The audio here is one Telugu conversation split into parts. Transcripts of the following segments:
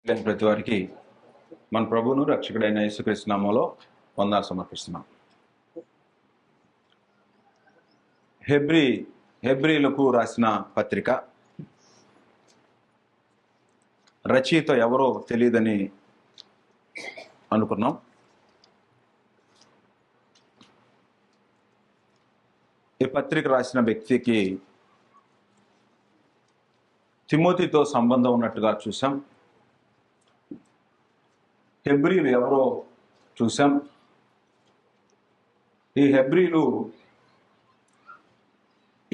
లేని ప్రతి వారికి మన ప్రభువును రక్షకుడైన యేసుక్రీస్తు నామములో వందనాలు సమర్పిస్తున్నాం. హెబ్రీలకు రాసిన పత్రిక రచయిత ఎవరో తెలియదని అనుకున్నాం. ఈ పత్రిక రాసిన వ్యక్తికి తిమోతితో సంబంధం ఉన్నట్టుగా చూసాం. హెబ్రీలు ఎవరో చూసాం. ఈ హెబ్రీలు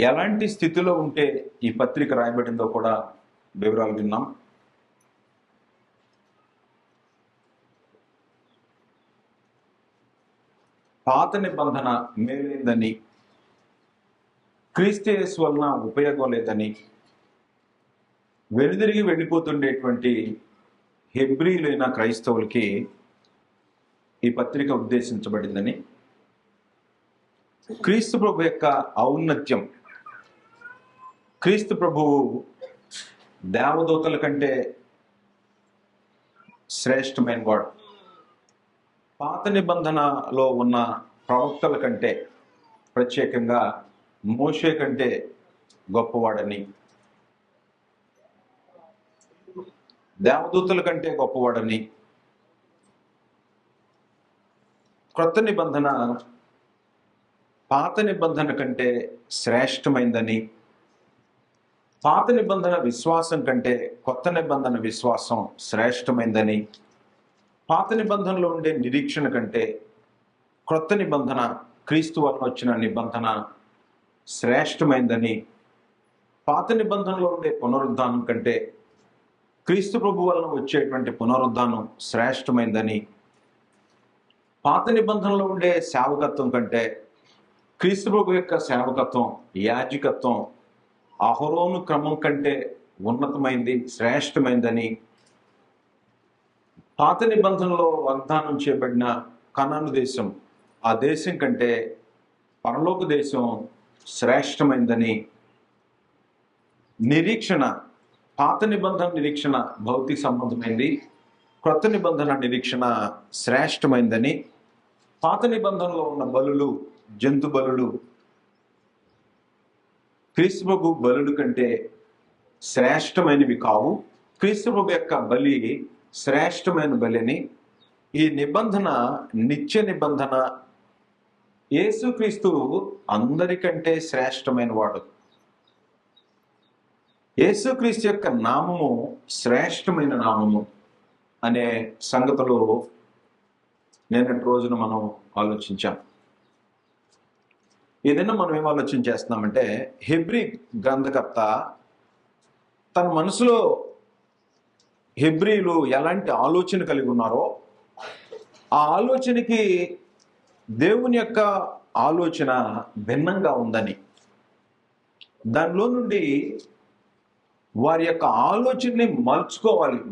ఎలాంటి స్థితిలో ఉంటే ఈ పత్రిక రాయబడిందో కూడా వివరాలు విన్నాం. పాత నిబంధన మేలైందని, క్రీస్తు యేసు వలన ఉపయోగం లేదని వెనుదిరిగి వెళ్ళిపోతుండేటువంటి హెబ్రీలైన క్రైస్తవులకి ఈ పత్రిక ఉద్దేశించబడిందని, క్రీస్తు ప్రభు యొక్క ఔన్నత్యం, క్రీస్తు ప్రభువు దేవదూతల కంటే శ్రేష్టమైన వాడు, పాత నిబంధనలో ఉన్న ప్రవక్తల కంటే ప్రత్యేకంగా మోషే కంటే గొప్పవాడని, దేవదూతల కంటే గొప్పవాడని, క్రొత్త నిబంధన పాత నిబంధన కంటే శ్రేష్టమైందని, పాత నిబంధన విశ్వాసం కంటే కొత్త నిబంధన విశ్వాసం శ్రేష్టమైందని, పాత నిబంధనలో ఉండే నిరీక్షణ కంటే క్రొత్త నిబంధన క్రీస్తు వలన వచ్చిన నిబంధన శ్రేష్టమైందని, పాత నిబంధనలో ఉండే పునరుద్ధానం కంటే క్రీస్తు ప్రభు వలన వచ్చేటువంటి పునరుద్ధానం శ్రేష్టమైందని, పాత నిబంధనలో ఉండే సేవకత్వం కంటే క్రీస్తు ప్రభు యొక్క సేవకత్వం, యాజకత్వం అహరోను క్రమం కంటే ఉన్నతమైంది, శ్రేష్టమైందని, పాత నిబంధనలో వాగ్దానం చేయబడిన కనాను దేశం, ఆ దేశం కంటే పరలోక దేశం శ్రేష్టమైందని, నిరీక్షణ, పాత నిబంధన నిరీక్షణ భౌతిక సంబంధమైంది, క్రొత్త నిబంధన నిరీక్షణ శ్రేష్టమైందని, పాత నిబంధనలో ఉన్న బలులు, జంతు బలులు క్రీస్తు ప్రభు బలుల కంటే శ్రేష్టమైనవి కావు, క్రీస్తు ప్రభు యొక్క బలి శ్రేష్టమైన బలిని, ఈ నిబంధన నిత్య నిబంధన, యేసుక్రీస్తు అందరికంటే శ్రేష్టమైన వాడు, యేసుక్రీస్తు యొక్క నామము శ్రేష్టమైన నామము అనే సంగతులు నిన్నటి రోజున మనం ఆలోచించాం. ఏదైనా మనం ఏం ఆలోచన చేస్తున్నామంటే, హెబ్రీ గ్రంథకర్త తన మనసులో హెబ్రీలు ఎలాంటి ఆలోచన కలిగి ఉన్నారో ఆ ఆలోచనకి దేవుని యొక్క ఆలోచన భిన్నంగా ఉందని, దానిలో నుండి వారి యొక్క ఆలోచనని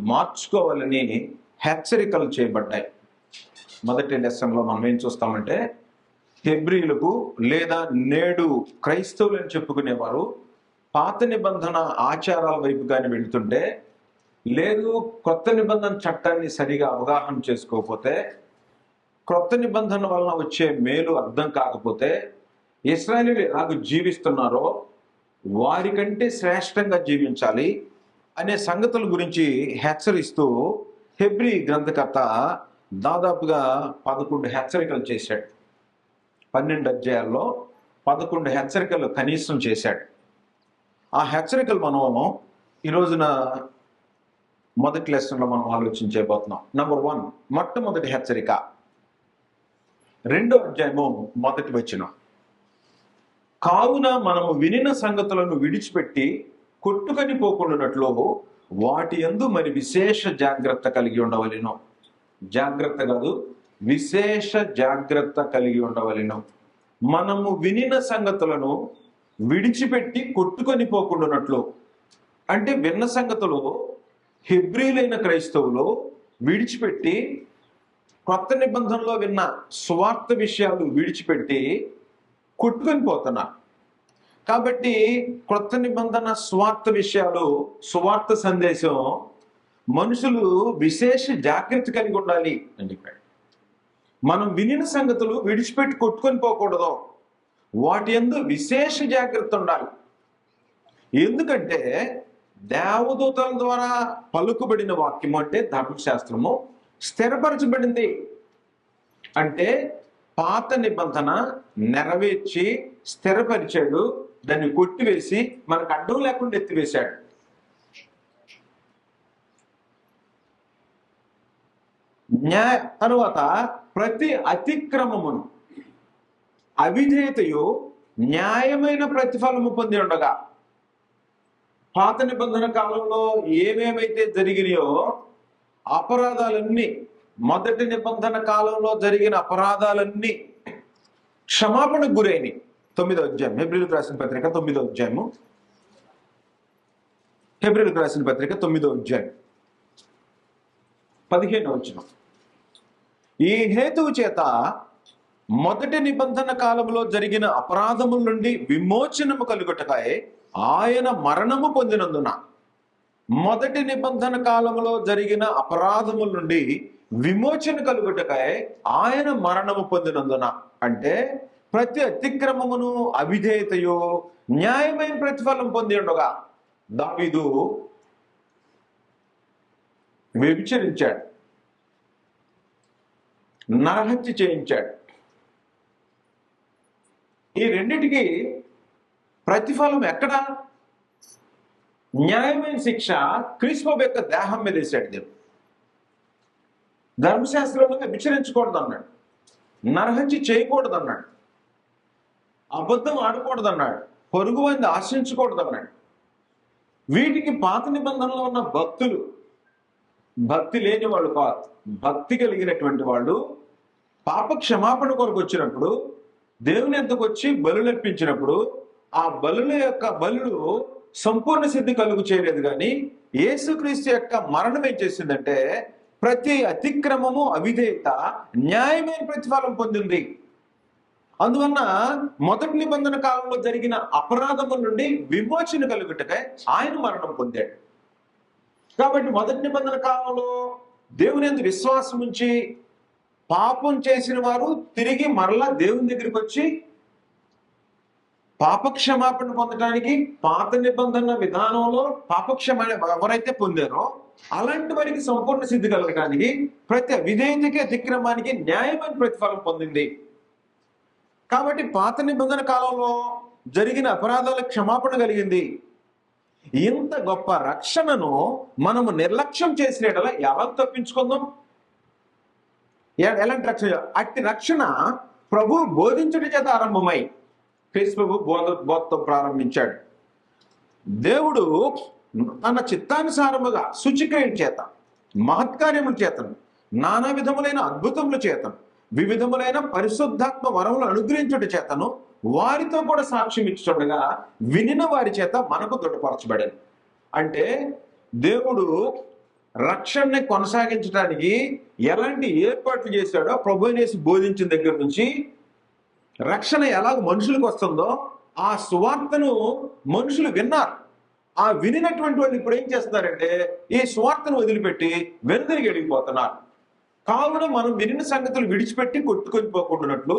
మార్చుకోవాలని హెచ్చరికలు చేయబడ్డాయి. మొదటి లెసన్లో మనం ఏం చూస్తామంటే, హెబ్రీలకు లేదా నేడు క్రైస్తవులు అని చెప్పుకునేవారు పాత నిబంధన ఆచారాల వైపు కానీ వెళుతుంటే, లేదు కొత్త నిబంధన చట్టాన్ని సరిగా అవగాహన చేసుకోకపోతే, క్రొత్త నిబంధన వలన వచ్చే మేలు అర్థం కాకపోతే, ఇశ్రాయేలీయులు ఎలాగ జీవిస్తున్నారో వారికంటే శ్రేష్టంగా జీవించాలి అనే సంగతుల గురించి హెచ్చరిస్తూ హెబ్రీ గ్రంథకర్త దాదాపుగా 11 హెచ్చరికలు చేశాడు. 12 అధ్యాయాల్లో 11 హెచ్చరికలు కనీసం చేశాడు. ఆ హెచ్చరికలు మనం ఈ రోజున మొదటి లెసన్లో మనం ఆలోచించబోతున్నాం. నంబర్ 1, మొట్టమొదటి హెచ్చరిక 2వ అధ్యాయము 1వ వచనం. కావున మనము వినిన సంగతులను విడిచిపెట్టి కొట్టుకొని పోకుండానట్లు వాటి యందు మరి విశేష జాగ్రత్త కలిగి ఉండవలెను. జాగ్రత్త కాదు, విశేష జాగ్రత్త కలిగి ఉండవలెను. మనము వినిన సంగతులను విడిచిపెట్టి కొట్టుకొని పోకుండానట్లు అంటే, విన్న సంగతులు హెబ్రీలైన క్రైస్తవులు విడిచిపెట్టి, కొత్త నిబంధనలో విన్న సువార్త విషయాలు విడిచిపెట్టి కొట్టుకొని పోతున్నారు. కాబట్టి క్రొత్త నిబంధన సువార్త విషయాలు, సువార్త సందేశం మనుషులు విశేష జాగ్రత్త కలిగి ఉండాలి అని చెప్పాడు. మనం వినిన సంగతులు విడిచిపెట్టి కొట్టుకొని పోకూడదు, వాటి యందు విశేష జాగ్రత్త ఉండాలి. ఎందుకంటే దేవదూతల ద్వారా పలుకుబడిన వాక్యము అంటే ధర్మశాస్త్రము స్థిరపరచబడింది. అంటే పాత నిబంధన నెరవేర్చి స్థిరపరిచాడు, దాన్ని కొట్టివేసి మనకు అడ్డం లేకుండా ఎత్తివేశాడు. తరువాత ప్రతి అతిక్రమమును అవిధేయతయు న్యాయమైన ప్రతిఫలము పొంది ఉండగా, పాత నిబంధన కాలంలో ఏమేమైతే జరిగినాయో అపరాధాలన్నీ, మొదటి నిబంధన కాలంలో జరిగిన అపరాధాలన్నీ క్షమాపణకు గురైనవి. 9వ అధ్యాయం హెబ్రీయులకు రాసిన పత్రిక 9వ అధ్యాయము, హెబ్రీయులకు రాసిన పత్రిక 9వ అధ్యాయం 15వ వచనం. ఈ హేతువు చేత మొదటి నిబంధన కాలంలో జరిగిన అపరాధముల నుండి విమోచనము కలుగుటకై ఆయన మరణము పొందినందున, మొదటి నిబంధన కాలంలో జరిగిన అపరాధముల నుండి విమోచన కలుగుటకై ఆయన మరణము పొందినందున, అంటే ప్రతి అతిక్రమమును అవిధేయతయు న్యాయమైన ప్రతిఫలం పొంది ఉండగా దావీదు వ్యభిచరించాడు, నరహత్య చేయించాడు. ఈ రెండిటికి ప్రతిఫలం ఎక్కడ? న్యాయమైన శిక్ష క్రీస్తు యొక్క దేహం మీద వేసాడు దేవుడు. ధర్మశాస్త్రంలో వ్యభిచరించకూడదు అన్నాడు, నరహత్య చేయకూడదు అన్నాడు, అబద్ధం ఆడకూడదు అన్నాడు, పొరుగు వారిని ఆశించకూడదు అన్నాడు. వీటికి పాత నిబంధనలో ఉన్న భక్తులు భక్తి లేని వాళ్ళు కాదు, భక్తి కలిగినటువంటి వాళ్ళు పాప క్షమాపణ కొరకు వచ్చినప్పుడు, దేవుని ఎద్దకు వచ్చి బలులు అర్పించినప్పుడు ఆ బలుల యొక్క బలులు సంపూర్ణ సిద్ధి కలుగు చేయలేదు. కానీ యేసుక్రీస్తు యొక్క మరణం ఏం చేసిందంటే ప్రతి అతిక్రమము అవిధేయత న్యాయమైన ప్రతిఫలం పొందింది. అందువలన మొదటి నిబంధన కాలంలో జరిగిన అపరాధముల నుండి విమోచన కలుగుటకై ఆయన మరణం పొందాడు. కాబట్టి మొదటి నిబంధన కాలంలో దేవుని యందు విశ్వాసం ఉంచి పాపం చేసిన వారు తిరిగి మరలా దేవుని దగ్గరికి వచ్చి పాపక్షమాపణ పొందడానికి పాత నిబంధన విధానంలో పాపక్షమాపణ ఎవరైతే పొందారో అలాంటి వారికి సంపూర్ణ సిద్ధి కలగడానికి ప్రతి అవిధేయతకి అతిక్రమానికి న్యాయమైన ప్రతిఫలం పొందింది. కాబట్టి పాత నిబంధన కాలంలో జరిగిన అపరాధాలకు క్షమాపణ కలిగింది. ఇంత గొప్ప రక్షణను మనము నిర్లక్ష్యం చేసిన ఎలా తప్పించుకుందాం? ఎలాంటి రక్షణ? అట్టి రక్షణ ప్రభు బోధించడం చేత ఆరంభమై క్రీస్తు ప్రభు బోధతో ప్రారంభించాడు. దేవుడు తన చిత్తానుసారముగా శుచిక్రియల చేత, మహత్కార్యముల చేతను, నానా విధములైన అద్భుతముల చేతను, వివిధములైన పరిశుద్ధాత్మ వరములు అనుగ్రహించుట చేతను వారితో కూడా సాక్ష్యం ఇచ్చుండగా వినిన వారి చేత మనకు దృఢపరచబడారు. అంటే దేవుడు రక్షణని కొనసాగించడానికి ఎలాంటి ఏర్పాట్లు చేశాడో ప్రభువుని బోధించిన దగ్గర నుంచి రక్షణ ఎలాగ మనుషులకు వస్తుందో ఆ సువార్తను మనుషులు విన్నారు. ఆ వినినటువంటి వాళ్ళు ఇప్పుడు ఏం చేస్తున్నారంటే ఈ సువార్తను వదిలిపెట్టి వెనుదిరిగి వెళ్ళిపోతున్నారు. కావున మనం వినిన సంగతులు విడిచిపెట్టి కొట్టుకొని పోకుండానట్లు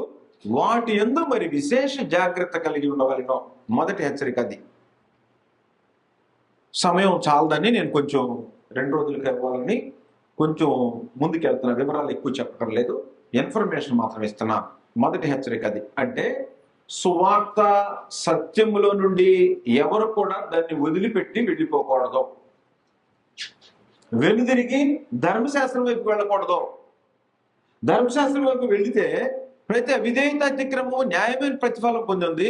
వాటి యందు మరి విశేష జాగ్రత్త కలిగి ఉండవలెను. మొదటి హెచ్చరిక అది. సమయం చాలదని నేను కొంచెం 2 రోజులకి ఇవ్వాలని కొంచెం ముందుకెళ్తున్నా. వివరాలు ఎక్కువ చెప్పక్కర్లేదు, ఇన్ఫర్మేషన్ మాత్రం ఇస్తున్నాను. మొదటి హెచ్చరిక అది. అంటే సువార్త సత్యములో నుండి ఎవరు కూడా దాన్ని వదిలిపెట్టి వెళ్ళిపోకూడదు, వెనుదిరిగి ధర్మశాస్త్రం వైపు వెళ్ళకూడదు. ధర్మశాస్త్రం వైపు వెళితే ప్రతి అవిధేయత అతిక్రమం న్యాయమైన ప్రతిఫలం పొందింది.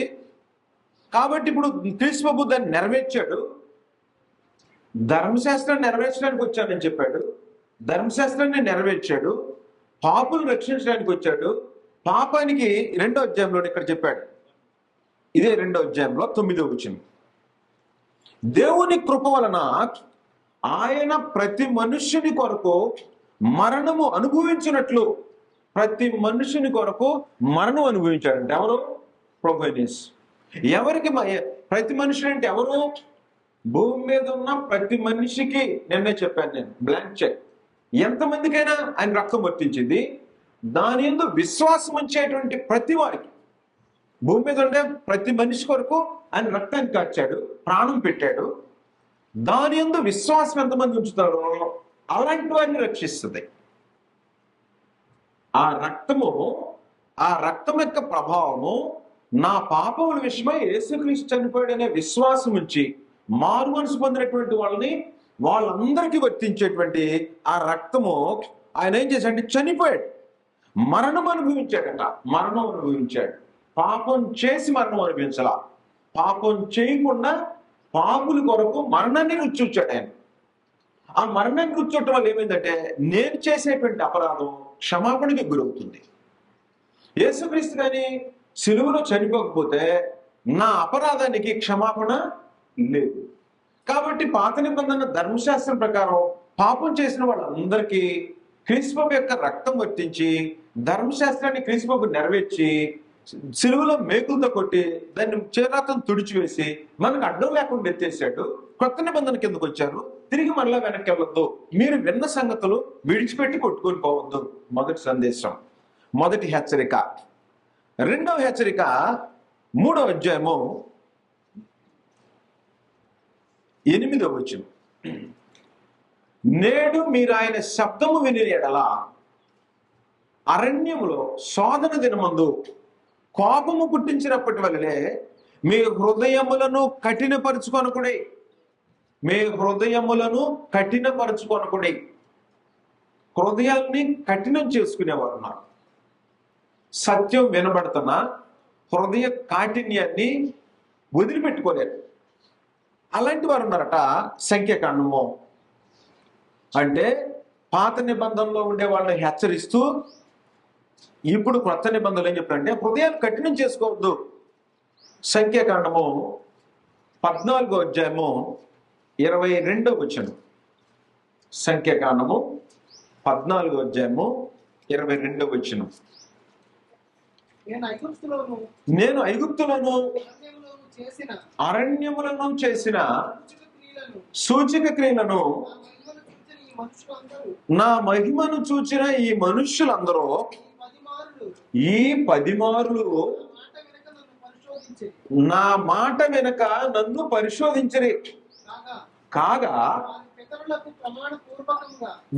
కాబట్టి ఇప్పుడు క్రీస్తు ప్రభు దాన్ని నెరవేర్చాడు. ధర్మశాస్త్రాన్ని నెరవేర్చడానికి వచ్చానని చెప్పాడు, ధర్మశాస్త్రాన్ని నెరవేర్చాడు. పాపులను రక్షించడానికి వచ్చాడు. పాపానికి 2వ అధ్యాయంలో ఇక్కడ చెప్పాడు. ఇదే 2వ అధ్యాయంలో 9వ వచనం, దేవుని కృప వలన ఆయన ప్రతి మనుష్యుని కొరకు మరణము అనుభవించినట్లు, ప్రతి మనుషుని కొరకు మరణం అనుభవించాడంటే ఎవరు? ప్రభువు యేసు. ఎవరికి ప్రతి మనుషుడు అంటే ఎవరు? భూమి మీద ఉన్న ప్రతి మనిషికి నిన్నే చెప్పాను నేను, బ్లాంక్ చెక్. ఎంతమందికైనా ఆయన రక్తం వర్తించింది. దాని యందు విశ్వాసం ఉంచేటువంటి ప్రతి వారికి, భూమి మీద ఉండే ప్రతి మనిషి కొరకు ఆయన రక్తాన్ని కార్చాడు, ప్రాణం పెట్టాడు. దాని యందు విశ్వాసం ఎంతమంది ఉంచుతారో అలాంటి వారిని రక్షిస్తుంది. ఆ రక్తం యొక్క ప్రభావము నా పాపముల విషయమై యేసుక్రీస్తు చనిపోయాడనే విశ్వాసం ఉంచి మారు మనసు పొందినటువంటి వాళ్ళందరికీ వర్తించేటువంటి ఆ రక్తము ఆయన ఏం చేశాడంటే చనిపోయాడు, మరణం అనుభవించాడు. పాపం చేసి మరణం అనుభవించాల, పాపం చేయకుండా పాపుల కొరకు మరణాన్ని రుచి చూచాడు ఆయన. ఆ మరణాన్ని రుచి చూడటం వల్ల ఏమైందంటే నేను చేసేటువంటి అపరాధం క్షమాపణకి గురవుతుంది. యేసుక్రీస్తు కానీ సిలువలో చనిపోకపోతే నా అపరాధానికి క్షమాపణ లేదు. కాబట్టి పాత నిబంధన ధర్మశాస్త్రం ప్రకారం పాపం చేసిన వాళ్ళందరికీ క్రీస్తు యొక్క రక్తం వర్తించి ధర్మశాస్త్రాన్ని క్రీస్తు నెరవేర్చి సిలువలో మేకులతో కొట్టి దాన్ని చేరాతను తుడిచివేసి మనకు అడ్డం లేకుండా ఎత్తేసాడు. కొత్త నిబంధన కిందకు వచ్చారు. తిరిగి మళ్ళా వెనక్కి వెళ్ళొద్దు, మీరు విన్న సంగతులు విడిచిపెట్టి కొట్టుకొని పోవద్దు. మొదటి సందేశం, మొదటి హెచ్చరిక. రెండవ హెచ్చరిక 3వ అధ్యాయము 8వ వచనం. నేడు మీరు ఆయన శబ్దము విని ఎడల అరణ్యములో శోధన దినమందు కోపము పుట్టించినప్పటి వల్లనే మీ హృదయములను కఠినపరుచుకొనకుడి. హృదయాన్ని కఠినం చేసుకునేవారు ఉన్నారు. సత్యం వినబడుతున్న హృదయ కాఠిన్యాన్ని వదిలిపెట్టుకోలేరు. అలాంటి వారు ఉన్నారట. సంఖ్యాకాండము అంటే పాత నిబంధనలో ఉండే వాళ్ళని హెచ్చరిస్తూ ఇప్పుడు కొత్త నిబంధనలు ఏం చెప్తారంటే హృదయాలు కఠినం చేసుకోవద్దు. సంఖ్యాకాండము 14వ అధ్యాయము 22వ వచనం. సంఖ్యాకాండము 14వ అధ్యాయము 22వ వచనం. నేను ఐగుప్తులను అరణ్యములను చేసిన సూచక క్రియలను నా మహిమను చూచిన ఈ మనుష్యులందరూ ఈ 10 మార్లు నా మాట వెనక నన్ను పరిశోధించరి. కాగా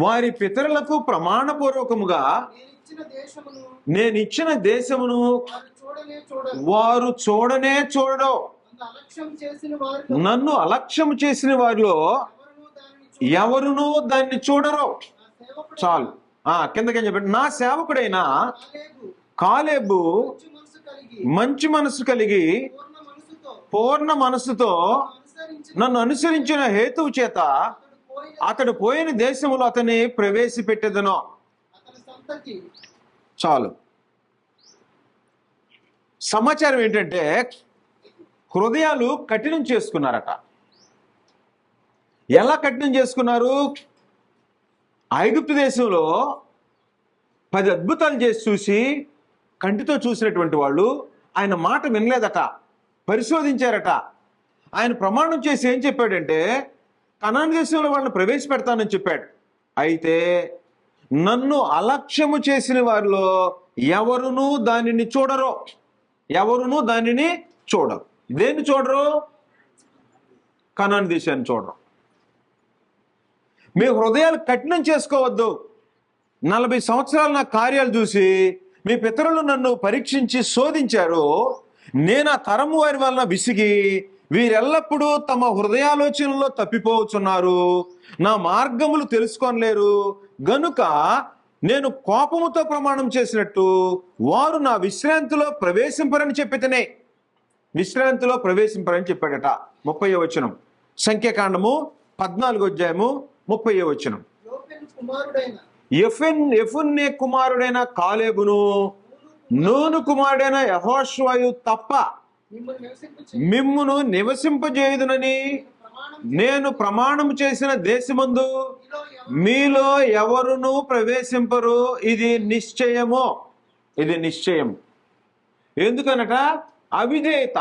వారి పితరులకు ప్రమాణపూర్వకముగా నేనిచ్చిన దేశమును వారు చూడనే చూడరు. నన్ను అలక్ష్యం చేసిన వారిలో ఎవరునూ దాన్ని చూడరు. చాలు. కిందకేం చెప్పండి. నా సేవకుడైన కాలేబు మంచి మనసు కలిగి పూర్ణ మనసుతో నన్ను అనుసరించిన హేతువు చేత అతడు పోయిన దేశములో అతన్ని ప్రవేశపెట్టెదను. చాలు. సమాచారం ఏంటంటే హృదయాలు కఠినం చేసుకున్నారట. ఎలా కఠినం చేసుకున్నారు? ఐగుప్తు దేశంలో 10 అద్భుతాలు చేసి చూసి కంటితో చూసినటువంటి వాళ్ళు ఆయన మాట వినలేదట, పరిశోధించారట. ఆయన ప్రమాణం చేసి ఏం చెప్పాడంటే కనాను దేశంలో వాళ్ళని ప్రవేశపెడతానని చెప్పాడు. అయితే నన్ను అలక్ష్యము చేసిన వారిలో ఎవరునూ దానిని చూడరు. దేన్ని చూడరు? కనాను దేశాన్ని చూడరు. మీ హృదయాలు కఠినం చేసుకోవద్దు. 40 సంవత్సరాలు నా కార్యాలు చూసి మీ పితరులు నన్ను పరీక్షించి శోధించారు. నేను ఆ తరము వారి వలన విసిగి వీరెల్లప్పుడూ తమ హృదయాలోచనలో తప్పిపోతున్నారు, నా మార్గములు తెలుసుకోలేరు. గనుక నేను కోపముతో ప్రమాణం చేసినట్టు వారు నా విశ్రాంతిలో ప్రవేశింపరని చెప్పితేనే. విశ్రాంతిలో ప్రవేశింపరని చెప్పాడట. 30వ వచనం. సంఖ్యాకాండము 14వ అధ్యాయము 30వ వచనం. యెఫున్నె కుమారుడైన కాలేబును నూను కుమారుడైన యెహోషువయు తప్ప మిమ్మును నివసింపజేయుదునని నేను ప్రమాణం చేసిన దేశమందు మీలో ఎవరునూ ప్రవేశింపరు. ఇది నిశ్చయం. ఎందుకనట అవిధేయత,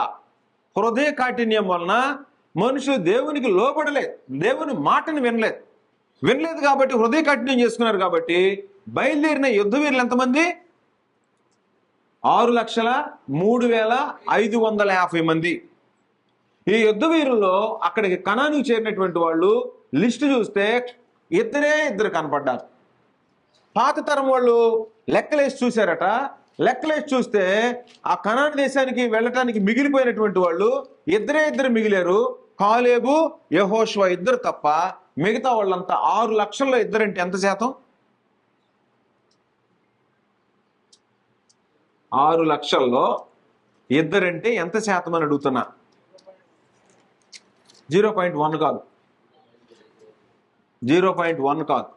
హృదయ కాఠిన్యం వలన మనుషులు దేవునికి లోబడలేదు, దేవుని మాటను వినలేదు కాబట్టి హృదయ కఠినం చేసుకున్నారు. కాబట్టి బయలుదేరిన యుద్ధ వీరులు ఎంతమంది? 6,03,550 మంది. ఈ యుద్ధ వీరుల్లో అక్కడికి కనానుకు చేరినటువంటి వాళ్ళు లిస్టు చూస్తే ఇద్దరు కనపడ్డారు. పాత తరం వాళ్ళు లెక్కలేసి చూశారట. లెక్కలేసి చూస్తే ఆ కనాను దేశానికి వెళ్ళటానికి మిగిలిపోయినటువంటి వాళ్ళు ఇద్దరు మిగిలారు. కాలేబు, యెహోషువ ఇద్దరు తప్ప మిగతా వాళ్ళంతా 6 లక్షల్లో ఇద్దరంటే ఎంత శాతం? 6 లక్షల్లో ఇద్దరంటే ఎంత శాతం అని అడుగుతున్నా. 0.1 కాదు, 0.1 కాదు.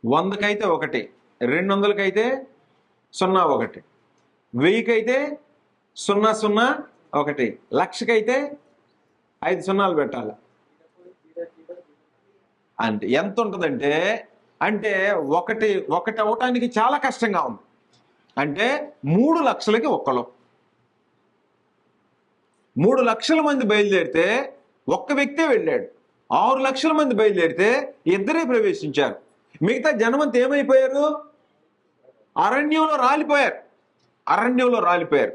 100కైతే 1, 200కైతే 0, 1000కైతే 001, లక్షకైతే 5 సున్నాలు పెట్టాలి. అంటే ఎంత ఉంటుందంటే ఒకటి అవటానికి చాలా కష్టంగా ఉంది. అంటే 3 లక్షలకి ఒక్కలో. 3 లక్షల మంది బయలుదేరితే ఒక్క వ్యక్తే వెళ్ళాడు. 6 లక్షల మంది బయలుదేరితే ఇద్దరే ప్రవేశించారు. మిగతా జనమంతా ఏమైపోయారు? అరణ్యంలో రాలిపోయారు.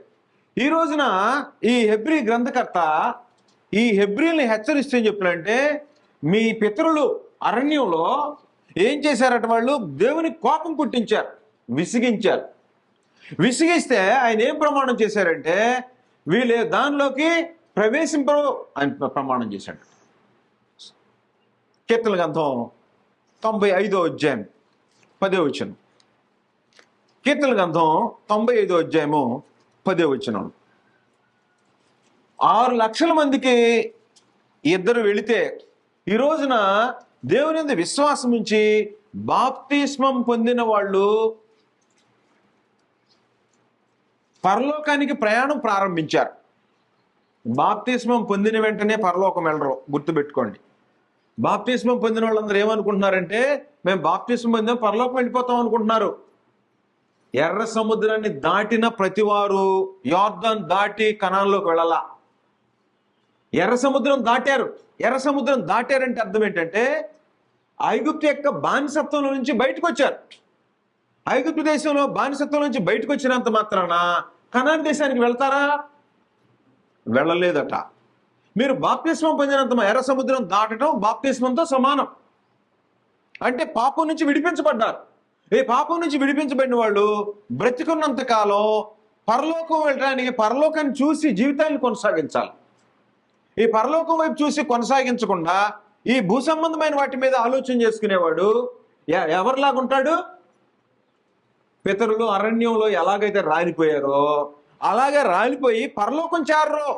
ఈ రోజున ఈ హెబ్రీ గ్రంథకర్త ఈ హెబ్రీల్ని హెచ్చరిస్తూ ఏం చెప్పారంటే, మీ పితరులు అరణ్యంలో ఏం చేశారట? వాళ్ళు దేవుని కోపం పుట్టించారు, విసిగిస్తే ఆయన ఏం ప్రమాణం చేశారంటే, వీళ్ళే దానిలోకి ప్రవేశింపరు అని ప్రమాణం చేశాడు. కీర్తనల గ్రంథం 95వ అధ్యాయం 10వ వచనం. కీర్తనల గ్రంథం 95వ అధ్యాయము 10వ వచనం. 6 లక్షల మందికి ఇద్దరు వెళితే ఈ రోజున దేవుని యందు విశ్వాసం ఉంచి బాప్తిస్మం పొందిన వాళ్ళు పరలోకానికి ప్రయాణం ప్రారంభించారు. బాప్తిస్మం పొందిన వెంటనే పరలోకం వెళ్ళరు, గుర్తుపెట్టుకోండి. బాప్తిస్మం పొందిన వాళ్ళందరూ ఏమనుకుంటున్నారంటే, మేము బాప్తిస్మం పొందాం పరలోకం వెళ్ళిపోతాం అనుకుంటున్నారు. ఎర్ర సముద్రాన్ని దాటిన ప్రతివారు యోర్దాను దాటి కనాన్లోకి వెళ్ళాలా. ఎర్ర సముద్రం దాటారంటే అర్థం ఏంటంటే, ఐగుప్తు యొక్క బానిసత్వంలో నుంచి బయటకు వచ్చారు. ఐగుప్తు దేశంలో బానిసత్వం నుంచి బయటకు వచ్చినంత మాత్రాన కనాన్ దేశానికి వెళ్తారా? వెళ్ళలేదట. మీరు బాప్తిస్మం పొందినంత ఎర్ర సముద్రం దాటడం బాప్తిస్మంతో సమానం. అంటే పాపం నుంచి విడిపించబడ్డారు. ఈ పాపం నుంచి విడిపించబడిన వాళ్ళు బ్రతికున్నంత కాలం పరలోకం వెళ్ళడానికి పరలోకాన్ని చూసి జీవితాన్ని కొనసాగించాలి. ఈ పరలోకం వైపు చూసి కొనసాగించకుండా ఈ భూ సంబంధమైన వాటి మీద ఆలోచన చేసుకునేవాడు ఎవరిలాగుంటాడు? పితరులు అరణ్యంలో ఎలాగైతే రాలిపోయారో అలాగే రాలిపోయి పరలోకం చేరరు.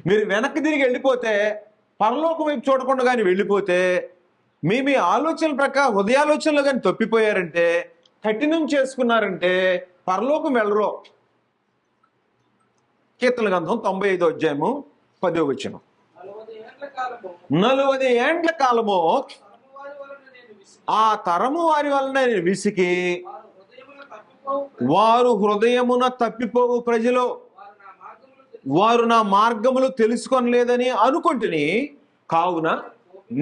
మీరు వెనక్కి తిరిగి వెళ్ళిపోతే, పరలోకం వైపు చూడకుండా కానీ వెళ్ళిపోతే, మీ ఆలోచనల ప్రకారం హృదయాలోచనలు కానీ తప్పిపోయారంటే, కఠినం చేసుకున్నారంటే పరలోకం వెళ్ళరు. కీర్తనల గ్రంథం 95వ అధ్యాయము 10వ వచనం. 40 ఏండ్ల కాలము ఆ తరము వారి వలన నేను విసికి, వారు హృదయమున తప్పిపోవు ప్రజలు, వారు నా మార్గములు తెలుసుకొనలేదని అనుకుంటుని, కావున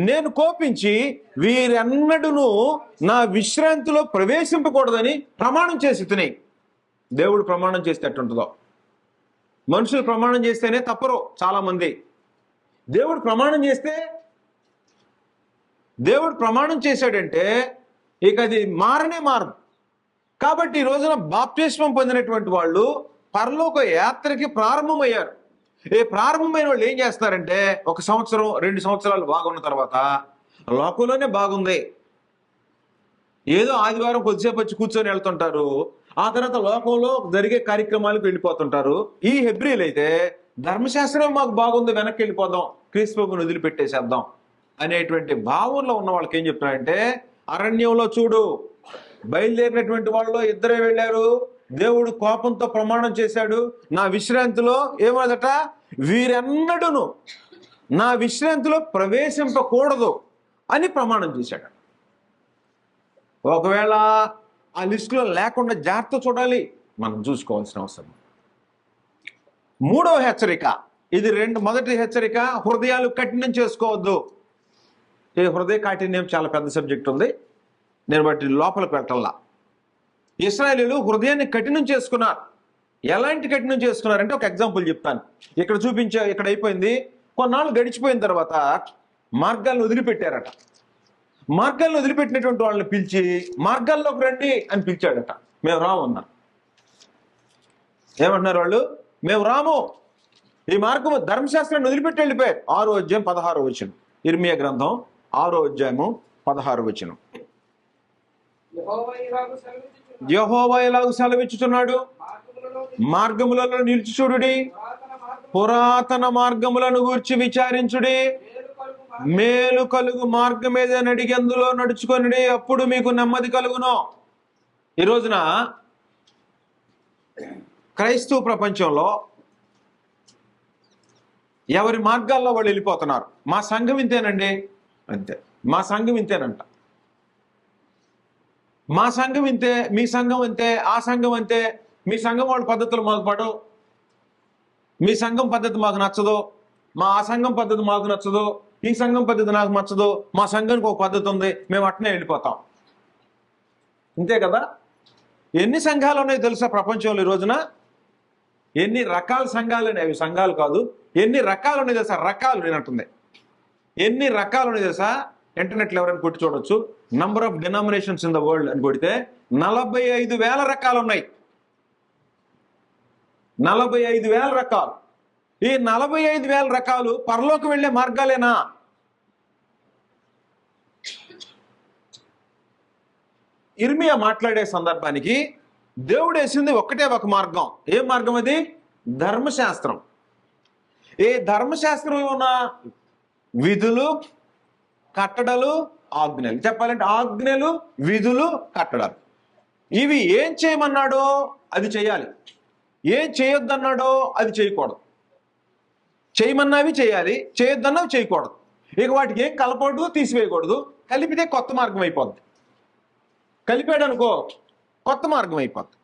నేను కోపించి వీరెన్నడూను నా విశ్రాంతిలో ప్రవేశింపకూడదని ప్రమాణం చేసి తిని. దేవుడు ప్రమాణం చేస్తే ఎట్టుంటుందో. మనుషులు ప్రమాణం చేస్తేనే తప్పరు చాలా మంది. దేవుడు ప్రమాణం చేశాడంటే ఇక అది మారదు. కాబట్టి ఈ రోజున బాప్తిస్మం పొందినటువంటి వాళ్ళు పరలోక యాత్రకి ప్రారంభమయ్యారు. ఈ ప్రారంభమైన వాళ్ళు ఏం చేస్తారంటే, 1 సంవత్సరం 2 సంవత్సరాలు బాగున్న తర్వాత లోకంలోనే బాగుంది, ఏదో ఆదివారం కొద్దిసేపు వచ్చి కూర్చొని వెళ్తుంటారు. ఆ తర్వాత లోకంలో జరిగే కార్యక్రమాలకు వెళ్ళిపోతుంటారు. ఈ హెబ్రీలు అయితే ధర్మశాస్త్రం మాకు బాగుంది, వెనక్కి వెళ్ళిపోదాం, క్రీస్తుని వదిలిపెట్టేసేద్దాం అనేటువంటి భావంలో ఉన్న వాళ్ళకి ఏం చెప్తున్నారంటే, అరణ్యంలో చూడు, బయలుదేరినటువంటి వాళ్ళు ఇద్దరే వెళ్ళారు. దేవుడు కోపంతో ప్రమాణం చేశాడు, నా విశ్రాంతిలో ఏమదట, వీరెన్నడూను నా విశ్రాంతిలో ప్రవేశింపకూడదు అని ప్రమాణం చేశాడు. ఒకవేళ ఆ లిస్టులో లేకుండా జాగ్రత్త చూడాలి, మనం చూసుకోవాల్సిన అవసరం. 3వ హెచ్చరిక ఇది మొదటి హెచ్చరిక, హృదయాలు కఠినం చేసుకోవద్దు. ఈ హృదయ కాఠిన్యం చాలా పెద్ద సబ్జెక్ట్ ఉంది, నేను బట్టి లోపలికి వెళ్ళటల్లా. ఇశ్రాయేలీయులు హృదయాన్ని కఠినం చేసుకున్నారు. ఎలాంటి కఠినం చేసుకున్నారంటే ఒక ఎగ్జాంపుల్ చెప్తాను. ఇక్కడ అయిపోయింది. కొన్నాళ్ళు గడిచిపోయిన తర్వాత మార్గాలను వదిలిపెట్టారట. మార్గాలను వదిలిపెట్టినటువంటి వాళ్ళని పిలిచి మార్గాల్లోకి రండి అని పిలిచాడట. మేము రాము అన్నారు. ఏమంటున్నారు వాళ్ళు? మేము రాము, ఈ మార్గము, ధర్మశాస్త్రాన్ని వదిలిపెట్టి వెళ్ళిపోయారు. 6వ అధ్యాయం 16వ వచనం, ఇర్మియా గ్రంథం 6వ అధ్యాయము 16వ వచనం. యెహోవా ఇలాగు సెలవిచ్చుచున్నాడు, మార్గములలో నిలిచి చూడుడి, పురాతన మార్గములను గూర్చి విచారించుడి, మేలు కలుగు మార్గం ఏదైనా అడిగి అందులో నడుచుకొనిడి, అప్పుడు మీకు నెమ్మది కలుగును. ఈ రోజున క్రైస్తవ ప్రపంచంలో ఎవరి మార్గాల్లో వాళ్ళు వెళ్ళిపోతున్నారు. మా సంఘం ఇంతేనండి, అంతే. మా సంఘం ఇంతేనంట, మా సంఘం ఇంతే, మీ సంఘం అంతే, ఆ సంఘం అంతే, మీ సంఘం వాళ్ళ పద్ధతులు మాకు పడవు, మీ సంఘం పద్ధతి మాకు నచ్చదు, ఆ సంఘం పద్ధతి మాకు నచ్చదు, ఈ సంఘం పద్ధతి నాకు నచ్చదు, మా సంఘానికి ఒక పద్ధతి ఉంది, మేము అట్నే వెళ్ళిపోతాం. అంతే కదా? ఎన్ని సంఘాలు ఉన్నాయో తెలుసా ప్రపంచంలో ఈ రోజున? ఎన్ని రకాల సంఘాలు ఉన్నాయి? అవి సంఘాలు కాదు, ఎన్ని రకాలు ఉన్నాయి తెలుసా? రకాలు నేనంటుంది. ఎన్ని రకాలు ఉన్నాయి తెలుసా? ఇంటర్నెట్లో ఎవరైనా కొట్టి చూడొచ్చు. Number of denominations in the world అని కొడితే 45,000 రకాలు ఉన్నాయి. 45,000 రకాలు. ఈ 45,000 రకాలు పరలోకి వెళ్లే మార్గాలేనా? ఇర్మియా మాట్లాడే సందర్భానికి దేవుడు వేసింది ఒకటే ఒక మార్గం. ఏ మార్గం అది? ధర్మశాస్త్రం. ఏ ధర్మశాస్త్రం ఉన్న విధులు, కట్టడలు, ఆజ్ఞలు. చెప్పాలంటే ఆజ్ఞలు, విధులు, కట్టడాలు. ఇవి ఏం చేయమన్నాడో అది చేయాలి, ఏం చేయొద్దన్నాడో అది చేయకూడదు. చేయమన్నవి చేయాలి, చేయొద్దన్నవి చేయకూడదు. ఇక వాటికి ఏం కలపకూడదు, తీసివేయకూడదు. కలిపితే కొత్త మార్గం అయిపోద్ది. కలిపాడు అనుకో, కొత్త మార్గం అయిపోద్ది.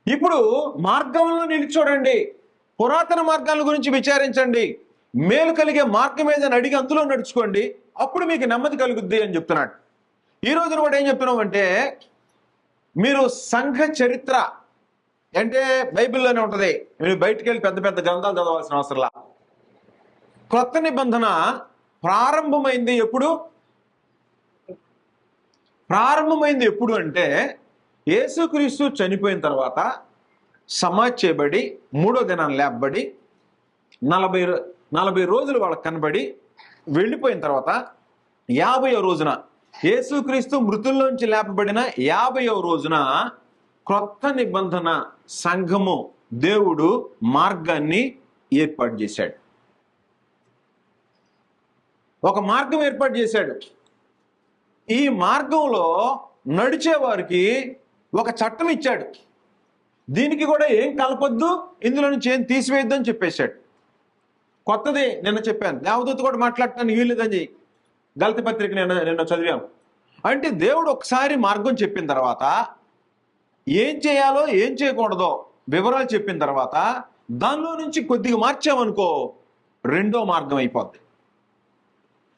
ఇప్పుడు మార్గంలో నిలిచోడండి, పురాతన మార్గాల గురించి విచారించండి, మేలు కలిగే మార్గం ఏదని అడిగి అందులో నడుచుకోండి, అప్పుడు మీకు నెమ్మది కలుగుద్ది అని చెప్తున్నాడు. ఈ రోజున కూడా ఏం చెప్తున్నాం అంటే, మీరు సంఘ చరిత్ర అంటే బైబిల్లోనే ఉంటుంది, మీరు బయటికి వెళ్ళి పెద్ద పెద్ద గ్రంథాలు చదవాల్సిన అవసరంలా. కొత్త నిబంధన ప్రారంభమైంది ఎప్పుడు? ప్రారంభమైంది ఎప్పుడు అంటే, యేసుక్రీస్తు చనిపోయిన తర్వాత సమాధి చేయబడి 3వ దినాన్ని లేపబడి 40 రోజులు వాళ్ళకి కనబడి వెళ్ళిపోయిన తర్వాత 50వ రోజున, యేసుక్రీస్తు మృతుల్లోంచి లేపబడిన 50వ రోజున క్రొత్త నిబంధన సంఘము దేవుడు మార్గాన్ని ఏర్పాటు చేశాడు. ఒక మార్గం ఏర్పాటు చేశాడు. ఈ మార్గంలో నడిచే వారికి ఒక చట్టం ఇచ్చాడు. దీనికి కూడా ఏం కలపొద్దు, ఇందులో నుంచి ఏం తీసివేయద్దు అని చెప్పేశాడు. కొత్తది నిన్న చెప్పాను, దేవదూత కూడా మాట్లాడటానికి వీలుదని గలతీ పత్రిక నిన్న చదివాం. అంటే దేవుడు ఒకసారి మార్గం చెప్పిన తర్వాత ఏం చేయాలో ఏం చేయకూడదో వివరాలు చెప్పిన తర్వాత దానిలో నుంచి కొద్దిగా మార్చామనుకో రెండో మార్గం అయిపోద్ది.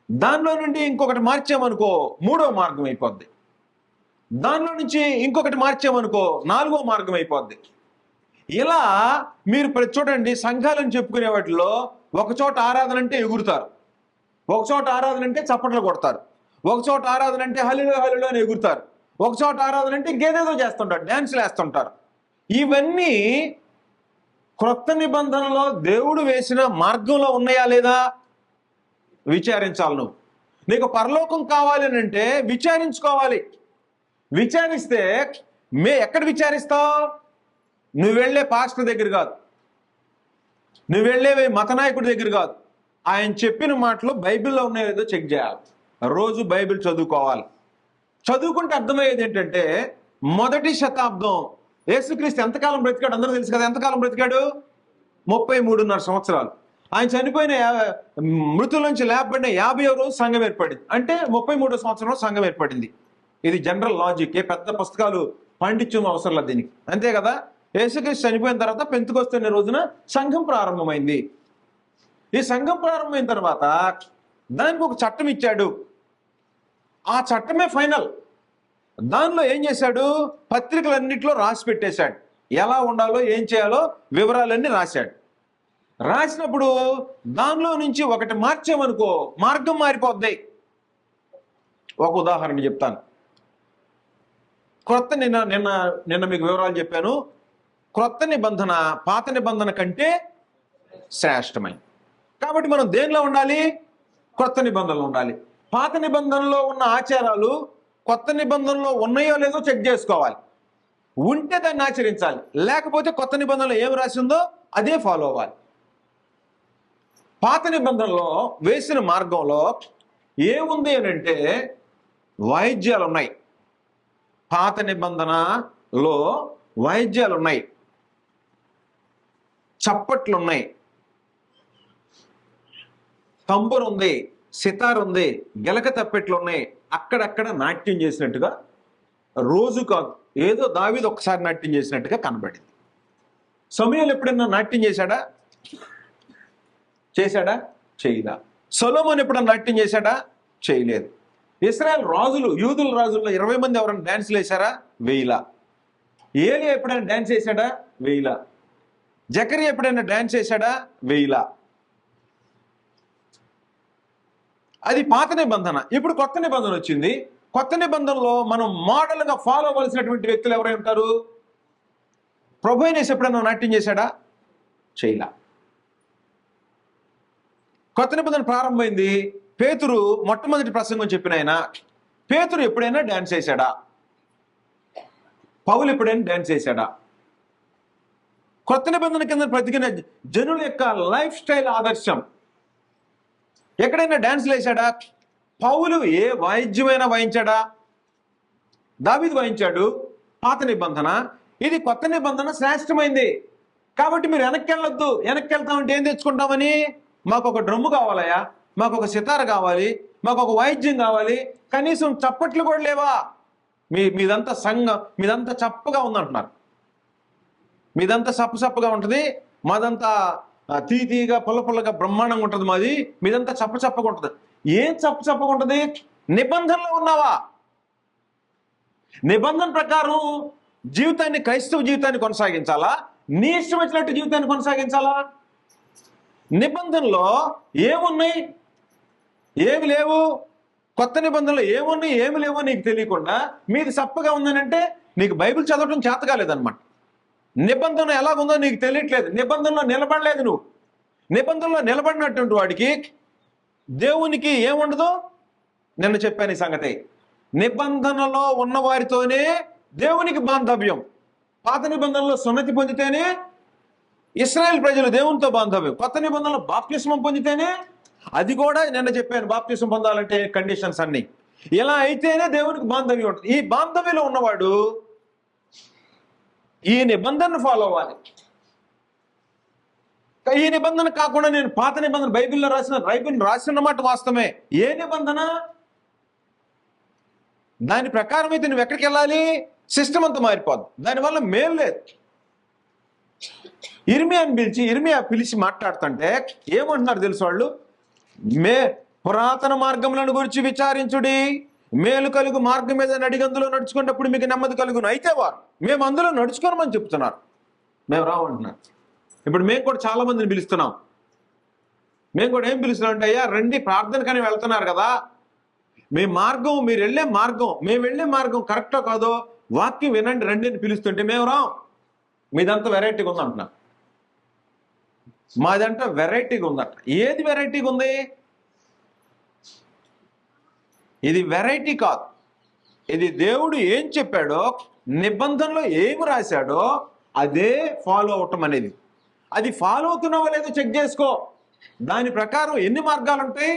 దానిలో నుండి ఇంకొకటి మార్చామనుకో 3వ మార్గం అయిపోద్ది. దానిలో నుంచి ఇంకొకటి మార్చామనుకో 4వ మార్గం అయిపోద్ది. ఇలా మీరు చూడండి, సంఘాలను చెప్పుకునే వాటిలో ఒక చోట ఆరాధన అంటే ఎగురుతారు, ఒక చోట ఆరాధన అంటే చప్పట్లు కొడతారు, ఒక చోట ఆరాధన అంటే హల్లెలూయా హల్లెలూయా అని ఎగురుతారు, ఒక చోట ఆరాధన అంటే ఇంకేదేదో చేస్తుంటారు, డ్యాన్సులు వేస్తుంటారు. ఇవన్నీ క్రొత్త నిబంధనలో దేవుడు వేసిన మార్గంలో ఉన్నాయా లేదా విచారించాలి. నీకు పరలోకం కావాలి అంటే విచారించుకోవాలి. విచారిస్తే ఎక్కడ విచారిస్తావు? నువ్వు వెళ్ళే పాస్టర్ దగ్గర కాదు, నువ్వు వెళ్ళే మత నాయకుడి దగ్గర కాదు. ఆయన చెప్పిన మాటలు బైబిల్లో ఉన్నాయో చెక్ చేయాలి. రోజు బైబిల్ చదువుకోవాలి. చదువుకుంటే అర్థమయ్యేది ఏంటంటే, మొదటి శతాబ్దం యేసుక్రీస్తు ఎంతకాలం బ్రతికాడు అందరూ తెలుసు కదా. ఎంతకాలం బ్రతికాడు? 33.5 సంవత్సరాలు. ఆయన చనిపోయిన మృతుల నుంచి లేపబడిన 50వ రోజు సంఘం ఏర్పడింది. అంటే 33వ సంవత్సరంలో సంఘం ఏర్పడింది. ఇది జనరల్ లాజిక్. ఏ పెద్ద పుస్తకాలు పండించడం అవసరం లేదు దీనికి, అంతే కదా. యేసుక్రీస్తు చనిపోయిన తర్వాత పెంతెకొస్తు రోజున సంఘం ప్రారంభమైంది. ఈ సంఘం ప్రారంభమైన తర్వాత దానికి ఒక చట్టం ఇచ్చాడు. ఆ చట్టమే ఫైనల్. దానిలో ఏం చేశాడు? పత్రికలన్నింటిలో రాసి పెట్టేశాడు. ఎలా ఉండాలో ఏం చేయాలో వివరాలన్నీ రాశాడు. రాసినప్పుడు దానిలో నుంచి ఒకటి మార్చామనుకో మార్గం మారిపోద్ది. ఒక ఉదాహరణ చెప్తాను. క్రొత్త నిన్న మీకు వివరాలు చెప్పాను. క్రొత్త నిబంధన పాత నిబంధన కంటే శ్రేష్టమైంది. కాబట్టి మనం దేనిలో ఉండాలి? క్రొత్త నిబంధనలో ఉండాలి. పాత నిబంధనలో ఉన్న ఆచారాలు కొత్త నిబంధనలో ఉన్నాయో లేదో చెక్ చేసుకోవాలి. ఉంటే దాన్ని ఆచరించాలి. లేకపోతే కొత్త నిబంధనలో ఏం రాసిందో అదే ఫాలో అవ్వాలి. పాత నిబంధనలో వేసిన మార్గంలో ఏముంది అని అంటే వాయిద్యాలు ఉన్నాయి. పాత నిబంధనలో వాయిద్యాలు ఉన్నాయి, చప్పట్లు ఉన్నాయి, తంబురు ఉంది, సితార్ ఉంది, గెలక తప్పెట్లు ఉన్నాయి. అక్కడక్కడ నాట్యం చేసినట్టుగా, రోజు కాదు ఏదో దావీదు ఒకసారి నాట్యం చేసినట్టుగా కనబడింది. సమూయేలు ఎప్పుడైనా నాట్యం చేశాడా? చేయలా. సొలొమోను ఎప్పుడన్నా నాట్యం చేశాడా? చేయలేదు. ఇశ్రాయేల్ రాజులు, యూదుల రాజుల్లో 20 మంది ఎవరైనా డాన్సులు వేశారా? వేయలా. ఏలియా ఎప్పుడైనా డాన్స్ చేశాడా? వేయలా. జకరియా ఎప్పుడైనా డాన్స్ చేశాడా? వేయలా. అది పాత నిబంధన. ఇప్పుడు కొత్త నిబంధన వచ్చింది. కొత్త నిబంధనలో మనం మోడల్గా ఫాలో అవ్వాల్సినటువంటి వ్యక్తులు ఎవరై ఉంటారు? ప్రభు అయిన యేసు ఎప్పుడైనా నాట్యం చేశాడా? చేయలా. కొత్త నిబంధన ప్రారంభమైంది. పేతురు మొట్టమొదటి ప్రసంగం చెప్పిన ఆయన. పేతురు ఎప్పుడైనా డాన్స్ చేశాడా? పౌలు ఎప్పుడైనా డాన్స్ చేశాడా? కొత్త నిబంధన కింద బ్రతికిన జనుల యొక్క లైఫ్ స్టైల్ ఆదర్శం. ఎక్కడైనా డాన్స్లు వేశాడా? పౌలు ఏ వాయిద్యమైనా వాయించాడా? దావీదు వాయించాడు. పాత నిబంధన. ఇది కొత్త నిబంధన శ్రేష్టమైంది. కాబట్టి మీరు వెనక్కి వెళ్ళొద్దు. వెనక్కి వెళ్తామంటే ఏం తెచ్చుకుంటామని? మాకు ఒక డ్రమ్ము కావాలయా, మాకు ఒక సితార కావాలి, మాకు ఒక వాయిద్యం కావాలి, కనీసం చప్పట్లు కూడా లేవా? మీదంతా మీదంతా చప్పగా ఉందంటున్నారు. మీదంతా సప్పగా ఉంటుంది, మాదంతా తీగా పుల్లగా బ్రహ్మాండంగా ఉంటుంది. మాది మీదంతా చప్పగా ఉంటుంది. ఏం చప్పగా ఉంటుంది? నిబంధనలో ఉన్నావా? నిబంధన ప్రకారం జీవితాన్ని, క్రైస్తవ జీవితాన్ని కొనసాగించాలా? నీ ఇష్టం వచ్చినట్టు జీవితాన్ని కొనసాగించాలా? నిబంధనలో ఏమున్నాయి, ఏమి లేవు? కొత్త నిబంధనలో ఏమున్నాయి, ఏమి లేవో నీకు తెలియకుండా మీది చప్పగా ఉందనంటే నీకు బైబిల్ చదవడం చేత కాలేదన్నమాట. నిబంధన ఎలాగుందో నీకు తెలియట్లేదు. నిబంధనలో నిలబడలేదు నువ్వు. నిబంధనలో నిలబడినటువంటి వాడికి దేవునికి ఏముండదు? నిన్న చెప్పాను ఈ సంగతి. నిబంధనలో ఉన్న వారితోనే దేవునికి బాంధవ్యం. పాత నిబంధనలో సున్నతి పొందితేనే ఇశ్రాయేల్ ప్రజలు దేవునితో బాంధవ్యం. కొత్త నిబంధనలో బాప్తిస్మం పొందితేనే, అది కూడా నిన్న చెప్పాను, బాప్తిస్మం పొందాలంటే కండిషన్స్ అన్ని. ఇలా అయితేనే దేవునికి బాంధవ్యం ఉంటుంది. ఈ బాంధవ్యంలో ఉన్నవాడు ఈ నిబంధనను ఫాలో అవ్వాలి. ఈ నిబంధన కాకుండా నేను పాత నిబంధన బైబిల్లో రాసిన మాట వాస్తవమే. ఏ నిబంధన? దాని ప్రకారం అయితే నువ్వు ఎక్కడికి వెళ్ళాలి? సిస్టమ్ అంతా మారిపోద్ది. దానివల్ల మేలు లేదు. ఇర్మియా పిలిచి మాట్లాడుతుంటే ఏమంటున్నారు తెలుసు వాళ్ళు? పురాతన మార్గములను గురించి విచారించుడి, మేలు కలుగు మార్గం మీద నడిగందులో నడుచుకున్నప్పుడు మీకు నెమ్మది కలుగును. అయితే వారు మేము అందులో నడుచుకోనమని చెప్తున్నారు. మేము రావంటున్నారు. ఇప్పుడు మేము కూడా చాలా మందిని పిలుస్తున్నాం. మేము కూడా ఏం పిలుస్తున్నాం అంటే, అయ్యా రండి ప్రార్థనకని వెళ్తున్నారు కదా, మీ మార్గం, మీరు వెళ్ళే మార్గం, మేము వెళ్ళే మార్గం కరెక్టో కాదో వాక్యం వినండి రండి అని పిలుస్తుంటే మేము రాం. మీదంతా వెరైటీగా ఉంది అంటున్నారు. మాదంట వెరైటీగా ఉందట. ఏది వెరైటీగా ఉంది? ఇది వెరైటీ కాదు. ఇది దేవుడు ఏం చెప్పాడో, నిబంధనలో ఏమి రాశాడో అదే ఫాలో అవటం అనేది. అది ఫాలో అవుతున్నావో లేదో చెక్ చేసుకో. దాని ప్రకారం ఎన్ని మార్గాలు ఉంటాయి?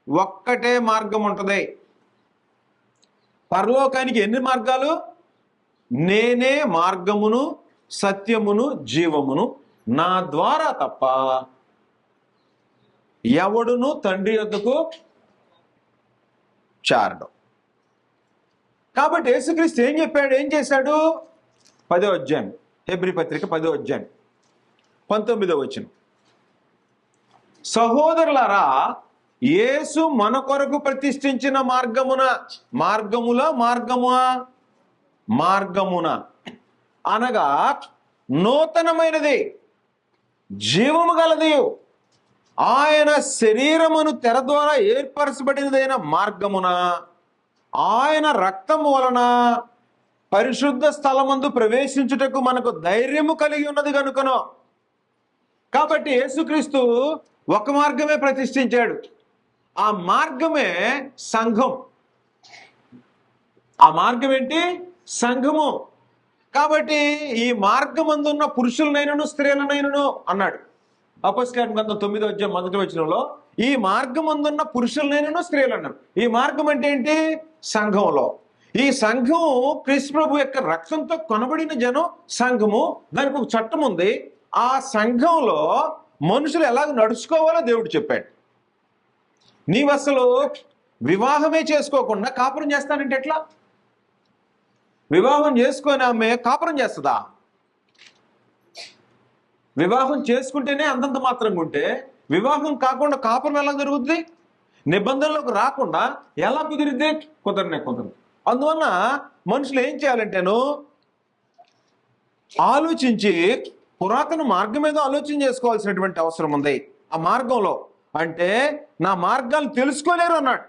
ఒక్కటే మార్గం ఉంటుంది. పరలోకానికి ఎన్ని మార్గాలు? నేనే మార్గమును సత్యమును జీవమును, నా ద్వారా తప్ప ఎవడును తండ్రి యొద్దకు చారడు. కాబట్టి యేసుక్రీస్తు ఏం చెప్పాడు, ఏం చేశాడు? 10వ అధ్యాయం, హెబ్రీ పత్రిక 10వ అధ్యాయం 19వ వచనం. సహోదరులారా, యేసు మన కొరకు ప్రతిష్ఠించిన మార్గమున అనగా నూతనమైనది, జీవము గలది, ఆయన శరీరమును తెర ద్వారా ఏర్పరచబడినదైన మార్గమున ఆయన రక్తము వలన పరిశుద్ధ స్థలమందు ప్రవేశించుటకు మనకు ధైర్యము కలిగి ఉన్నది కనుకను. కాబట్టి యేసుక్రీస్తు ఒక మార్గమే ప్రతిష్ఠించాడు. ఆ మార్గమే సంఘం. ఆ మార్గం ఏంటి? సంఘము. కాబట్టి ఈ మార్గమందున్న పురుషులనైనను స్త్రీలనైనను అన్నాడు అపొస్తలుల గ్రంథం 9వ అధ్యాయం 1వ వచనంలో. ఈ మార్గమందున్న పురుషులనైనను స్త్రీలు అన్నారు. ఈ మార్గం అంటే ఏంటి? సంఘంలో. ఈ సంఘం క్రీస్తు ప్రభు యొక్క రక్తంతో కొనబడిన జనం సంఘము. దానికి ఒక చట్టం ఉంది. ఆ సంఘంలో మనుషులు ఎలాగ నడుచుకోవాలో దేవుడు చెప్పాడు. నీవు అసలు వివాహమే చేసుకోకుండా కాపురం చేస్తానంటే ఎట్లా? వివాహం చేసుకొని ఆమె కాపురం చేస్తుందా? వివాహం చేసుకుంటేనే అంతంత మాత్రంగా ఉంటే వివాహం కాకుండా కాపురం ఎలా జరుగుద్ది? నిబంధనలకు రాకుండా ఎలా కుదిరిద్ది? కుదరదు. అందువల్ల మనుషులు ఏం చేయాలంటేను ఆలోచించి పురాతన మార్గం మీద ఆలోచన చేసుకోవాల్సినటువంటి అవసరం ఉంది. ఆ మార్గంలో అంటే నా మార్గాలు తెలుసుకోలేరు అన్నాడు.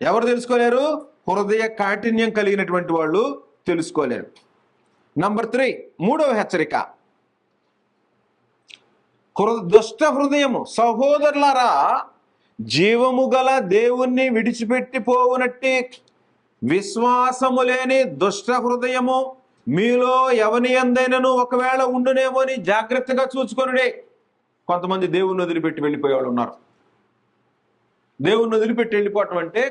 ఎవరు తెలుసుకోలేరు? హృదయ కాఠిన్యం కలిగినటువంటి వాళ్ళు తెలుసుకోలేరు. నంబర్ 3, 3వ హెచ్చరిక, దుష్ట హృదయము. సహోదరులారా, జీవము గల దేవుణ్ణి విడిచిపెట్టి పోవునట్టి విశ్వాసము లేని దుష్ట హృదయము మీలో ఎవని యందైనను ఒకవేళ ఉండునేమో అని జాగ్రత్తగా చూసుకొనుడే. కొంతమంది దేవుణ్ణి వదిలిపెట్టి వెళ్ళిపోయేవాళ్ళు ఉన్నారు. దేవుణ్ణి వదిలిపెట్టి వెళ్ళిపోవటం అంటే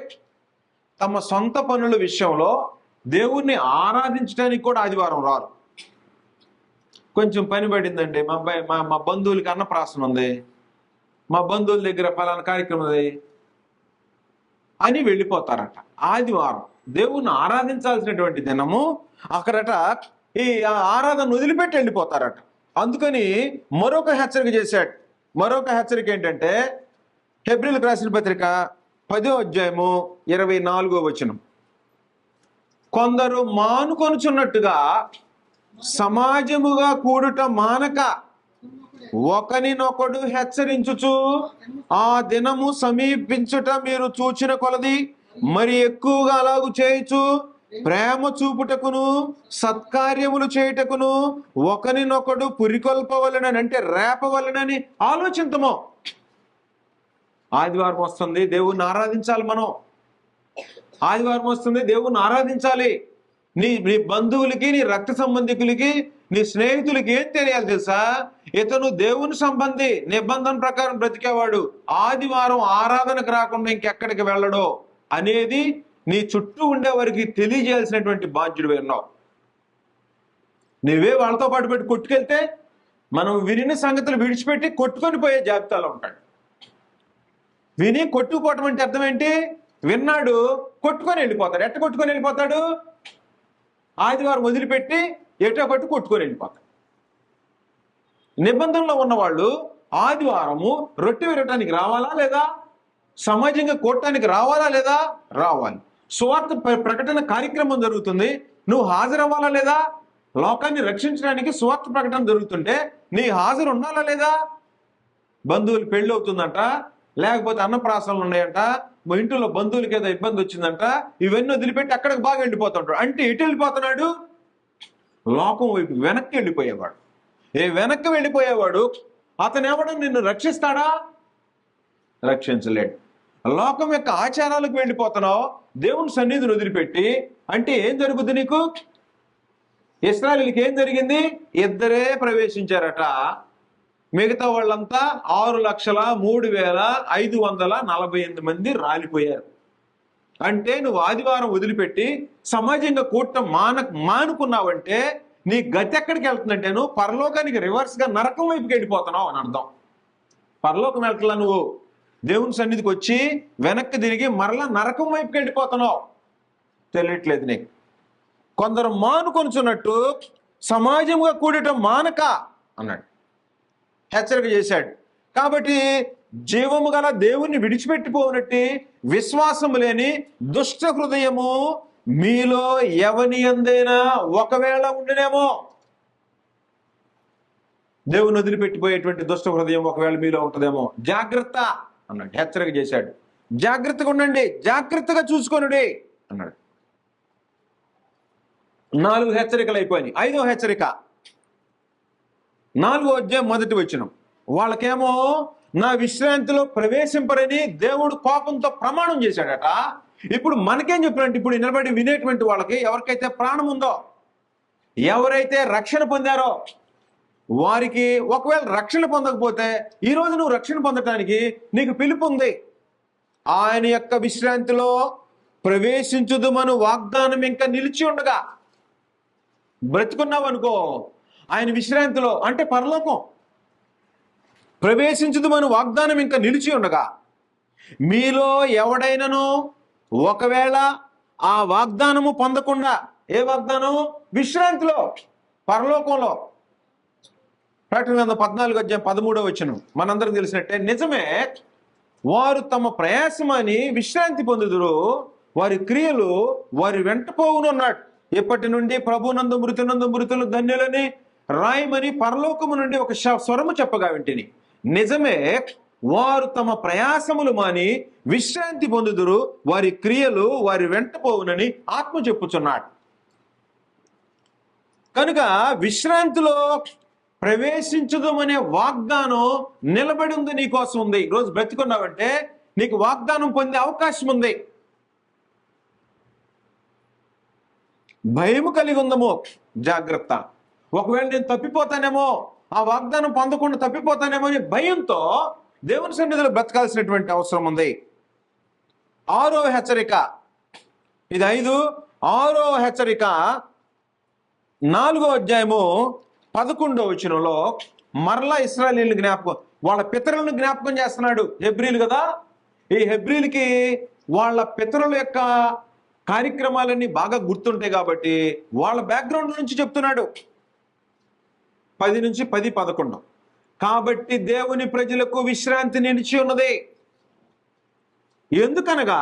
తమ సొంత పనుల విషయంలో దేవుణ్ణి ఆరాధించడానికి కూడా ఆదివారం రారు. కొంచెం పని పడిందండి, మా బంధువులకి అన్నప్రాసన ఉంది, మా బంధువుల దగ్గర పలానా కార్యక్రమం ఉంది అని వెళ్ళిపోతారట. ఆదివారం దేవుణ్ణి ఆరాధించాల్సినటువంటి దినము అక్కడట ఈ ఆరాధన వదిలిపెట్టి వెళ్ళిపోతారట. అందుకని మరొక హెచ్చరిక చేశాడు. మరొక హెచ్చరిక ఏంటంటే హెబ్రీయులకు రాసిన పత్రిక 10వ అధ్యాయము 24వ వచనం. కొందరు మానుకొనుచున్నట్టుగా సమాజముగా కూడుట మానక ఒకనినొకడు హెచ్చరించుచు ఆ దినము సమీపించుట మీరు చూచిన కొలది మరి ఎక్కువగా అలాగు చేయుచు ప్రేమ చూపుటకును సత్కార్యములు చేయుటకును ఒకనినొకడు పురికొల్పవలనని, అంటే రేపవలనని ఆలోచించము. ఆదివారం వస్తుంది, దేవుణ్ణి ఆరాధించాలి. మనం ఆదివారం వస్తుంది, దేవుణ్ణి ఆరాధించాలి. నీ బంధువులకి, నీ రక్త సంబంధికులకి, నీ స్నేహితులకి ఏం తెలియాలి తెలుసా? ఇతను దేవుని సంబంధి, నిబంధన ప్రకారం బ్రతికేవాడు, ఆదివారం ఆరాధనకు రాకుండా ఇంకెక్కడికి వెళ్ళడో అనేది నీ చుట్టూ ఉండే వారికి తెలియజేయాల్సినటువంటి బాధ్యుడు ఉన్నావు. నువ్వే వాళ్ళతో పాటు పెట్టి కొట్టుకెళ్తే మనం విని సంగతులు విడిచిపెట్టి కొట్టుకొని పోయే జాబితాలో ఉంటాడు. విని కొట్టుకుపోవటం అంటే అర్థం ఏంటి? విన్నాడు, కొట్టుకొని వెళ్ళిపోతాడు. ఎట్ట కొట్టుకొని వెళ్ళిపోతాడు? ఆదివారం వదిలిపెట్టి ఎటో కొట్టు కొట్టుకొని వెళ్ళిపోతాడు. నిబంధనలో ఉన్నవాళ్ళు ఆదివారము రొట్టె విరగటానికి రావాలా లేదా? సమాజంగా కూడటానికి రావాలా లేదా? రావాలి. సువార్త ప్రకటన కార్యక్రమం జరుగుతుంది, నువ్వు హాజరవ్వాలా లేదా? లోకాన్ని రక్షించడానికి సువార్త ప్రకటన జరుగుతుంటే నీ హాజరు ఉండాలా లేదా? బంధువులు పెళ్ళి అవుతుందంట, లేకపోతే అన్నప్రాసనలు ఉన్నాయంట, మా ఇంట్లో బంధువులకి ఏదో ఇబ్బంది వచ్చిందంట, ఇవన్నీ వదిలిపెట్టి అక్కడికి బాగా వెళ్ళిపోతుంటాడు. అంటే ఎటు వెళ్ళిపోతున్నాడు? లోకం వైపు వెనక్కి వెళ్ళిపోయేవాడు. వెనక్కి వెళ్ళిపోయేవాడు అతను ఎవడు నిన్ను రక్షిస్తాడా? రక్షించలేడు. లోకం యొక్క ఆచారాలకు వెళ్ళిపోతున్నావు, దేవుని సన్నిధిని వదిలిపెట్టి. అంటే ఏం జరుగుతుంది నీకు? ఇశ్రాయేలుకి ఏం జరిగింది? ఇద్దరే ప్రవేశించారట, మిగతా వాళ్ళంతా 6,03,548 మంది రాలిపోయారు. అంటే నువ్వు ఆదివారం వదిలిపెట్టి సమాజంగా కూడటం మానుకున్నావంటే నీ గతి ఎక్కడికి వెళ్తుందంటే నువ్వు పరలోకానికి రివర్స్ గా నరకం వైపుకి వెళ్ళిపోతున్నావు అని అర్థం. పరలోకం వెళ్ళట్లా, నువ్వు దేవుని సన్నిధికి వచ్చి వెనక్కి తిరిగి మరలా నరకం వైపుకి వెళ్ళిపోతున్నావు. తెలియట్లేదు నీకు. కొందరు మానుకొనుచున్నట్టు సమాజంగా కూడటం మానక అన్నాడు. హెచ్చరిక చేశాడు. కాబట్టి జీవము గల దేవుణ్ణి విడిచిపెట్టిపోనట్టి విశ్వాసము లేని దుష్ట హృదయము మీలో ఎవని యందైనా ఒకవేళ ఉండినేమో. దేవుని వదిలిపెట్టిపోయేటువంటి దుష్ట హృదయం ఒకవేళ మీలో ఉంటుందేమో, జాగ్రత్త అన్నాడు, హెచ్చరిక చేశాడు. జాగ్రత్తగా ఉండండి, జాగ్రత్తగా చూసుకోనుడి అన్నాడు. 4 హెచ్చరికలు అయిపోయినాయి. 5వ హెచ్చరిక 4వ అధ్యాయం 1వ వచనం. వాళ్ళకేమో నా విశ్రాంతిలో ప్రవేశింపరని దేవుడు కోపంతో ప్రమాణం చేశాడట. ఇప్పుడు మనకేం చెప్పారంటే, ఇప్పుడు నిలబడి వినేటువంటి వాళ్ళకి, ఎవరికైతే ప్రాణం ఉందో, ఎవరైతే రక్షణ పొందారో వారికి, ఒకవేళ రక్షణ పొందకపోతే ఈరోజు నువ్వు రక్షణ పొందటానికి నీకు పిలుపు ఉంది. ఆయన యొక్క విశ్రాంతిలో ప్రవేశించుదుమను వాగ్దానం ఇంకా నిలిచి ఉండగా, బ్రతుకున్నావనుకో ఆయన విశ్రాంతిలో అంటే పరలోకం, ప్రవేశించుదుమను వాగ్దానం ఇంకా నిలిచి ఉండగా, మీలో ఎవడైనను ఒకవేళ ఆ వాగ్దానము పొందకుండా, ఏ వాగ్దానం? విశ్రాంతిలో, పరలోకంలో. ప్రకటన గ్రంథం 14వ అధ్యాయం 13వ వచనం మనందరికి తెలిసినట్టే, నిజమే, వారు తమ ప్రయాసమని విశ్రాంతి పొందుదురు, వారి క్రియలు వారి వెంట పోవునన్నాడు. ఇప్పటి నుండి ప్రభునందు మృతులు ధన్యులని రాయమని పరలోకము నుండి ఒక స్వరము చెప్పగా వింటిని. నిజమే, వారు తమ ప్రయాసములు మాని విశ్రాంతి పొందుదురు, వారి క్రియలు వారి వెంట పోవునని ఆత్మ చెప్పుచున్నాడు. కనుక విశ్రాంతిలో ప్రవేశించుదమనే వాగ్దానం నిలబడి ఉంది, నీకోసం ఉంది. ఈరోజు బ్రతికున్నావంటే నీకు వాగ్దానం పొందే అవకాశం ఉంది. భయము కలిగి ఉందమో, జాగ్రత్త. ఒకవేళ నేను తప్పిపోతానేమో, ఆ వాగ్దానం పొందకుండా తప్పిపోతానేమో అని భయంతో దేవుని సన్నిధిలో బ్రతకాల్సినటువంటి అవసరం ఉంది. 6వ హెచ్చరిక, ఇది 5. 6వ హెచ్చరిక 4వ అధ్యాయము 11వ వచనంలో మరలా ఇశ్రాయేలీయుల జ్ఞాపకం, వాళ్ళ పితరులను జ్ఞాపకం చేస్తున్నాడు. హెబ్రీలు కదా, ఈ హెబ్రీలకి వాళ్ళ పితరుల యొక్క కార్యక్రమాలన్నీ బాగా గుర్తుంటాయి కాబట్టి వాళ్ళ బ్యాక్గ్రౌండ్ నుంచి చెప్తున్నాడు. 10 నుంచి 10, 11. కాబట్టి దేవుని ప్రజలకు విశ్రాంతి నిలిచి ఉన్నది. ఎందుకనగా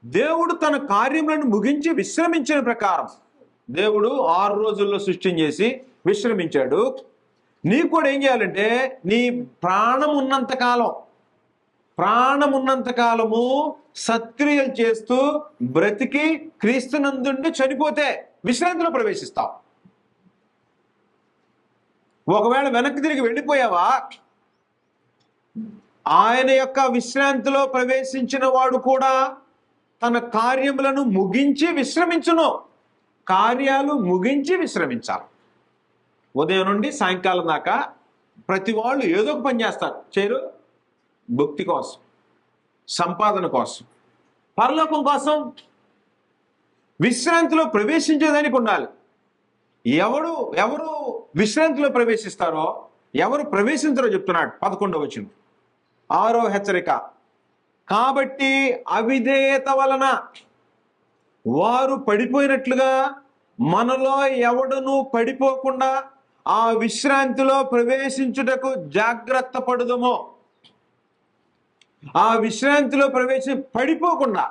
దేవుడు తన కార్యములను ముగించి విశ్రమించిన ప్రకారం, దేవుడు 6 రోజుల్లో సృష్టి చేసి విశ్రమించాడు. నీకు కూడా ఏం చేయాలంటే, నీ ప్రాణం ఉన్నంత కాలము సత్క్రియలు చేస్తూ బ్రతికి క్రీస్తునందుండి చనిపోతే విశ్రాంతిలో ప్రవేశిస్తావు. ఒకవేళ వెనక్కి తిరిగి వెళ్ళిపోయావా, ఆయన యొక్క విశ్రాంతిలో ప్రవేశించిన వాడు కూడా తన కార్యములను ముగించి విశ్రమించును. కార్యాలు ముగించి విశ్రమించాలి. ఉదయం నుండి సాయంకాలం దాకా ప్రతి వాళ్ళు ఏదో ఒక పని చేస్తారు. చేయరు? భక్తి కోసం, సంపాదన కోసం, పరలోకం కోసం. విశ్రాంతిలో ప్రవేశించేదానికి ఉండాలి. ఎవరు విశ్రాంతిలో ప్రవేశిస్తారో, ఎవరు ప్రవేశించారో చెప్తున్నాడు 11వ వచనం. 6వ హెచ్చరిక, కాబట్టి అవిధేయత వలన వారు పడిపోయినట్లుగా మనలో ఎవడును పడిపోకుండా ఆ విశ్రాంతిలో ప్రవేశించుటకు జాగ్రత్త పడుదమో. ఆ విశ్రాంతిలో పడిపోకుండా,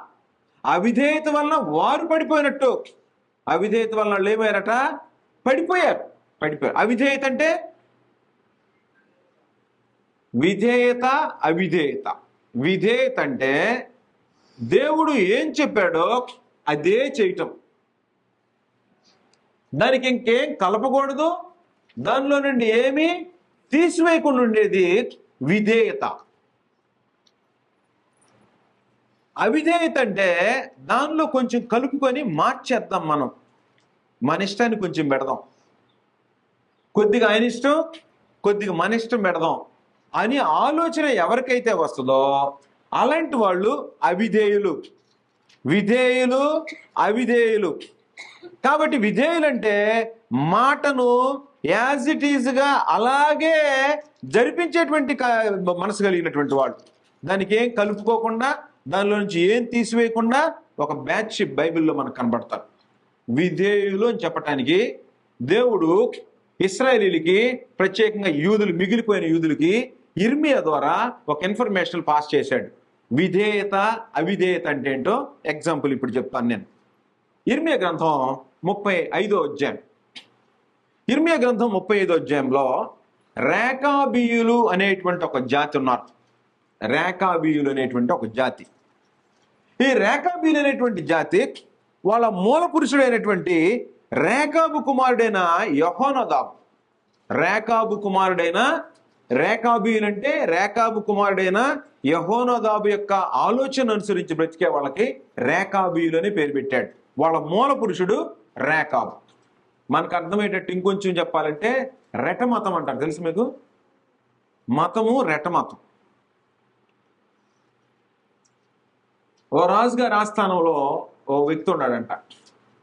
అవిధేయత వలన వారు పడిపోయినట్టు. అవిధేయత వలన వాళ్ళు ఏమయ్యారట? పడిపోయారు. అవిధేయత అంటే విధేయత, అవిధేయత. విధేయత అంటే దేవుడు ఏం చెప్పాడో అదే చేయటం, దానికి ఇంకేం కలపకూడదు, దానిలో నుండి ఏమీ తీసివేయకుండా ఉండేది విధేయత. అవిధేయత అంటే దానిలో కొంచెం కలుపుకొని మార్చేద్దాం, మన ఇష్టాన్ని కొంచెం పెడదాం, కొద్దిగా ఆయన ఇష్టం, కొద్దిగా మన ఇష్టం పెడదాం అని ఆలోచన ఎవరికైతే వస్తుందో అలాంటి వాళ్ళు అవిధేయులు. విధేయులు, అవిధేయులు. కాబట్టి విధేయులంటే మాటను యాజ్ ఇట్ ఈజ్గా అలాగే జరిపించేటువంటి మనసు కలిగినటువంటి వాళ్ళు, దానికి ఏం కలుపుకోకుండా, దానిలో నుంచి ఏం తీసివేయకుండా ఒక బ్యాచ్ బైబిల్లో మనకు కనబడతారు. విధేయులు అని చెప్పటానికి దేవుడు ఇశ్రాయేలీలకి, ప్రత్యేకంగా యూదులు, మిగిలిపోయిన యూదులకి ఇర్మియా ద్వారా ఒక ఇన్ఫర్మేషన్ పాస్ చేశాడు. విధేయత అవిధేయత అంటే ఏంటో ఎగ్జాంపుల్ ఇప్పుడు చెప్తాను నేను. ఇర్మియా గ్రంథం 35వ అధ్యాయం. ఇర్మియా గ్రంథం 35వ అధ్యాయంలో రేకాబీయులు అనేటువంటి ఒక జాతి ఉన్నారు. రేకాబీయులు అనేటువంటి ఒక జాతి. ఈ రేకాబీయులు అనేటువంటి జాతి వాళ్ళ మూల పురుషుడైనటువంటి రేకాబు కుమారుడైన యెహోనాదాబు. రేకాబీయులంటే రేకాబు కుమారుడైన యెహోనాదాబు యొక్క ఆలోచన అనుసరించి బ్రతికే వాళ్ళకి రేకాబీయులు అని పేరు పెట్టాడు. వాళ్ళ మూల పురుషుడు రేకాబు. మనకు అర్థమయ్యేటట్టు ఇంకొంచెం చెప్పాలంటే రెట మతం అంటారు. తెలుసు మీకు? మతము రెట మతం. ఓ రాజుగారి ఆస్థానంలో ఓ వ్యక్తి ఉన్నాడంట.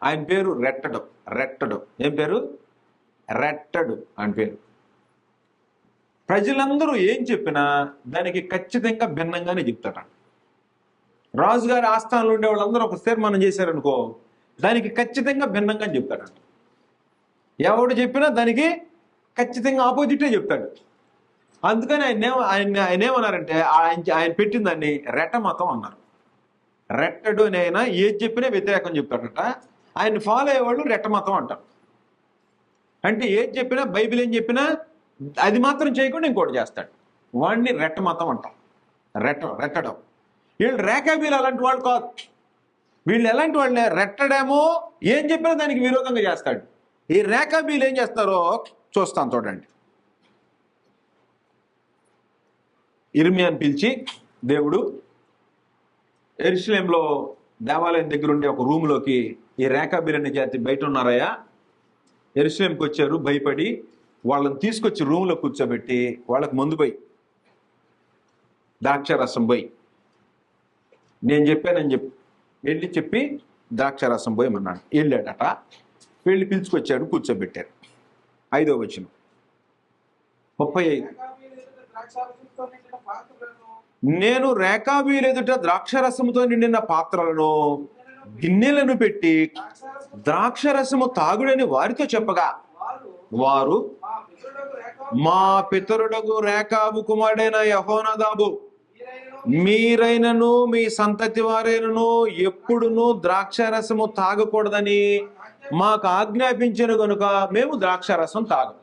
ఆయన పేరు రెట్టడు. ఏం పేరు? రెట్టడు అని పేరు. ప్రజలందరూ ఏం చెప్పినా దానికి ఖచ్చితంగా భిన్నంగానే చెప్తాడు. రాజుగారి ఆస్థానంలో ఉండే వాళ్ళందరూ ఒక తీర్మానం చేశారనుకో, దానికి ఖచ్చితంగా భిన్నంగా చెప్తాడంట. ఎవడు చెప్పినా దానికి ఖచ్చితంగా ఆపోజిటే చెప్తాడు. అందుకని ఆయన ఏమన్నారంటే ఆయన పెట్టిన దాన్ని రెట మతం అన్నారు. రెట్టడు అని ఆయన ఏది చెప్పినా వ్యతిరేకం చెప్తాడట. ఆయన ఫాలో అయ్యేవాళ్ళు రెట్ట మతం అంటారు. అంటే ఏది చెప్పినా, బైబిల్ ఏం చెప్పినా అది మాత్రం చేయకుండా ఇంకోటి చేస్తాడు. వాడిని రెట్ట మతం అంటాం. రెట్టడం. వీళ్ళు రేకాబీలు అలాంటి వాళ్ళు కాదు. వీళ్ళు ఎలాంటి వాళ్ళే? రెట్టడేమో ఏం చెప్పినా దానికి విరోధంగా చేస్తాడు. ఈ రేకాబీలు ఏం చేస్తారో చూస్తాం, చూడండి. ఇర్మియాని పిలిచి దేవుడు యెరూషలేంలో దేవాలయం దగ్గర ఉండే ఒక రూమ్లోకి ఈ రేకాబీలు అనే జాతి బయట ఉన్నారయ్యా, యెరూషలేంకి వచ్చారు భయపడి, వాళ్ళని తీసుకొచ్చి రూమ్లో కూర్చోబెట్టి వాళ్ళకి మందు పోయి, ద్రాక్షరసం పోయి, నేను చెప్పానని వెళ్ళి చెప్పి ద్రాక్షరసం పోయమన్నాడు. వెళ్ళాడట. వెళ్ళి పిలుచుకొచ్చాడు, కూర్చోబెట్టారు. 5వ వచనం 35. నేను రేకాబీలు ఎదుట ద్రాక్షరసముతో నిండిన పాత్రలను, గిన్నెలను పెట్టి ద్రాక్షరసము తాగుడని వారితో చెప్పగా, వారు మా పితరుడగు రేకాబు కుమారుడైన యెహోనాదాబు, మీరైనను మీ సంతతి వారైనను ఎప్పుడునూ ద్రాక్షరసము తాగకూడదని మాకు ఆజ్ఞాపించిన కనుక మేము ద్రాక్షరసం తాగము.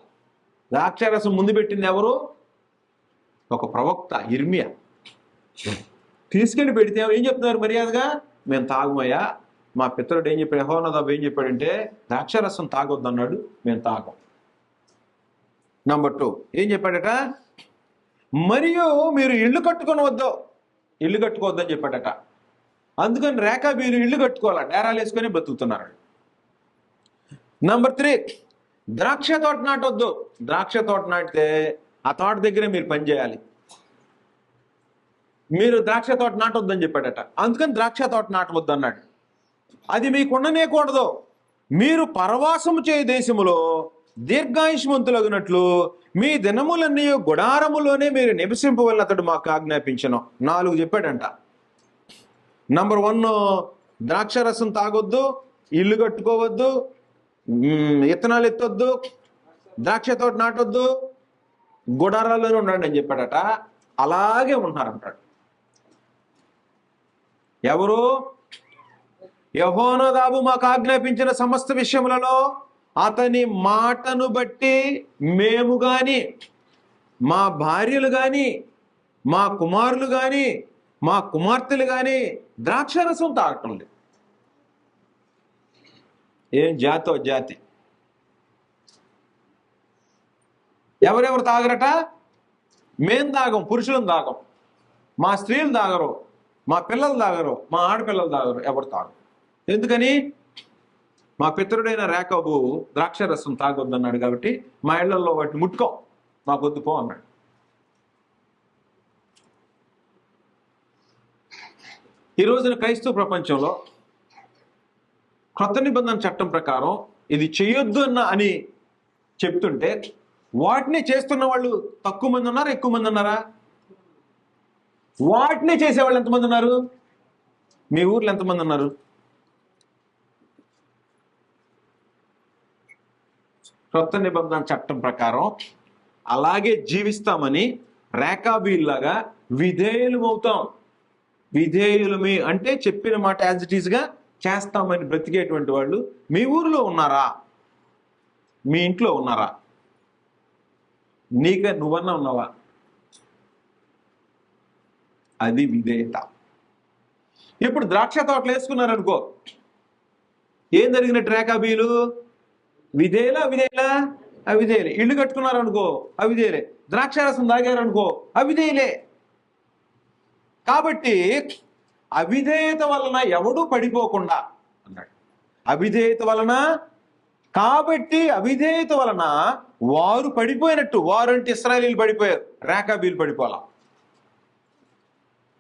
ద్రాక్షరసం ముందు పెట్టింది ఎవరు? ఒక ప్రవక్త ఇర్మియా. తీసుకెళ్ళి పెడితే ఏం చెప్తున్నారు మర్యాదగా? మేము తాగమయ్యా. మా పితరుడు ఏం చెప్పాడు? యెహోనాదాబు ఏం చెప్పాడంటే ద్రాక్షరసం తాగొద్దు అన్నాడు, మేము తాగం. నంబర్ 2 ఏం చెప్పాడట? మరియు మీరు ఇల్లు కట్టుకోవద్దని చెప్పాడట. అందుకని రేకాబీలు ఇల్లు కట్టుకోవాలా, డేరాలు వేసుకొని బతుకుతున్నారు. నంబర్ 3 ద్రాక్ష తోట నాటొద్దు. ద్రాక్ష తోట నాటితే ఆ తోట దగ్గరే మీరు పని చేయాలి. మీరు ద్రాక్ష తోట నాటొద్దని చెప్పాడట. అందుకని ద్రాక్ష తోట నాటవద్దు అన్నాడు. అది మీకు ఉండనేకూడదు. మీరు పరవాసము చేయ దేశములో దీర్ఘాయుష్మంతులగునట్లు మీ దినములన్నీ గుడారములోనే మీరు నివసింపవలని అతడు మాకు ఆజ్ఞాపించను. 4 చెప్పాడంట. నంబర్ 1 ద్రాక్షరసం తాగొద్దు, ఇల్లు కట్టుకోవద్దు, విత్తనాలు ఎత్తొద్దు, ద్రాక్ష తోట నాటొద్దు, గుడారాల్లోనే ఉండండి అని చెప్పాడట. అలాగే ఉన్నారంటాడు. ఎవరు? యెహోనాదాబు మాకు ఆజ్ఞాపించిన సమస్త విషయములలో అతని మాటను బట్టి మేము గాని, మా భార్యలు గాని, మా కుమారులు గాని, మా కుమార్తెలు గాని ద్రాక్షరసం తాగటం లేదు. ఏం జాతో జాతి! ఎవరెవరు తాగరట? మేం తాగం, పురుషులను తాగం, మా స్త్రీలు తాగరు, మా పిల్లలు తాగరు, మా ఆడపిల్లలు తాగరు, ఎవరు తాగరు. ఎందుకని? మా పితరుడైన రేకాబు ద్రాక్షరసం తాగొద్దన్నాడు కాబట్టి మా ఇళ్లలో వాటిని ముట్టుకో, మాకు వద్దు పో అన్నాడు. ఈ రోజున క్రైస్తవ ప్రపంచంలో క్రొత్త నిబంధన చట్టం ప్రకారం ఇది చేయొద్దు అని చెప్తుంటే వాటిని చేస్తున్న వాళ్ళు తక్కువ మంది ఉన్నారా, ఎక్కువ మంది ఉన్నారా? వాటిని చేసేవాళ్ళు ఎంతమంది ఉన్నారు? మీ ఊర్లో ఎంతమంది ఉన్నారు? క్రొత్త నిబంధన చట్టం ప్రకారం అలాగే జీవిస్తామని రేకాబీల్లాగా విధేయులమవుతాం. విధేయులమి అంటే చెప్పిన మాట యాజ్ ఇట్ ఈస్గా చేస్తామని బ్రతికేటువంటి వాళ్ళు మీ ఊరిలో ఉన్నారా? మీ ఇంట్లో ఉన్నారా? నువ్వన్నా ఉన్నావా? అది విధేయత. ఇప్పుడు ద్రాక్ష తోటలు వేసుకున్నారనుకో, ఏం జరిగినట్టు రేకాబీలు? విధేయులా అవిధేయులే. ఇల్లు కట్టుకున్నారనుకో, అవిధేయులే. ద్రాక్షారసం తాగారనుకో, అవిధేయులే. కాబట్టి అవిధేయత వలన ఎవడూ పడిపోకుండా అన్నాడు. అవిధేయత వలన, కాబట్టి అవిధేయత వలన వారు పడిపోయినట్టు. వారు అంటే ఇశ్రాయేలీయులు పడిపోయారు, రేకాబీలు పడిపోలా.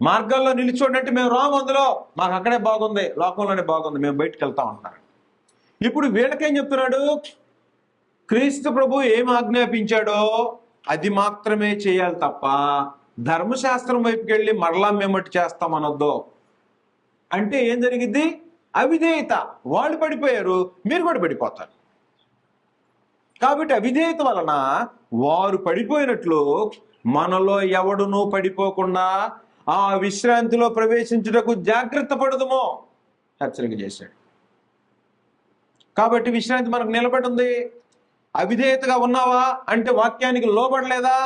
మార్గాల్లో నిలిచోడంటే మేము రాము, అందులో మాకు అక్కడే బాగుంది, లోకంలోనే బాగుంది, మేము బయటకు వెళ్తాం అంటున్నారు. ఇప్పుడు వీళ్ళకేం చెప్తున్నాడు? క్రీస్తు ప్రభు ఏం ఆజ్ఞాపించాడో అది మాత్రమే చేయాలి తప్ప ధర్మశాస్త్రం వైపుకి వెళ్ళి మరలా మేమటి చేస్తామనొద్దు. అంటే ఏం జరిగింది? అవిధేయత. వాళ్ళు పడిపోయారు, మీరు కూడా పడిపోతారు. కాబట్టి అవిధేయత వలన వారు పడిపోయినట్లు మనలో ఎవడునూ పడిపోకుండా ఆ విశ్రాంతిలో ప్రవేశించుటకు జాగ్రత్త పడదుమో హెచ్చరిక చేశాడు. కాబట్టి విశ్రాంతి మనకు నిలబడి ఉంది. అవిధేయతగా ఉన్నావా అంటే వాక్యానికి లోబడలేదా,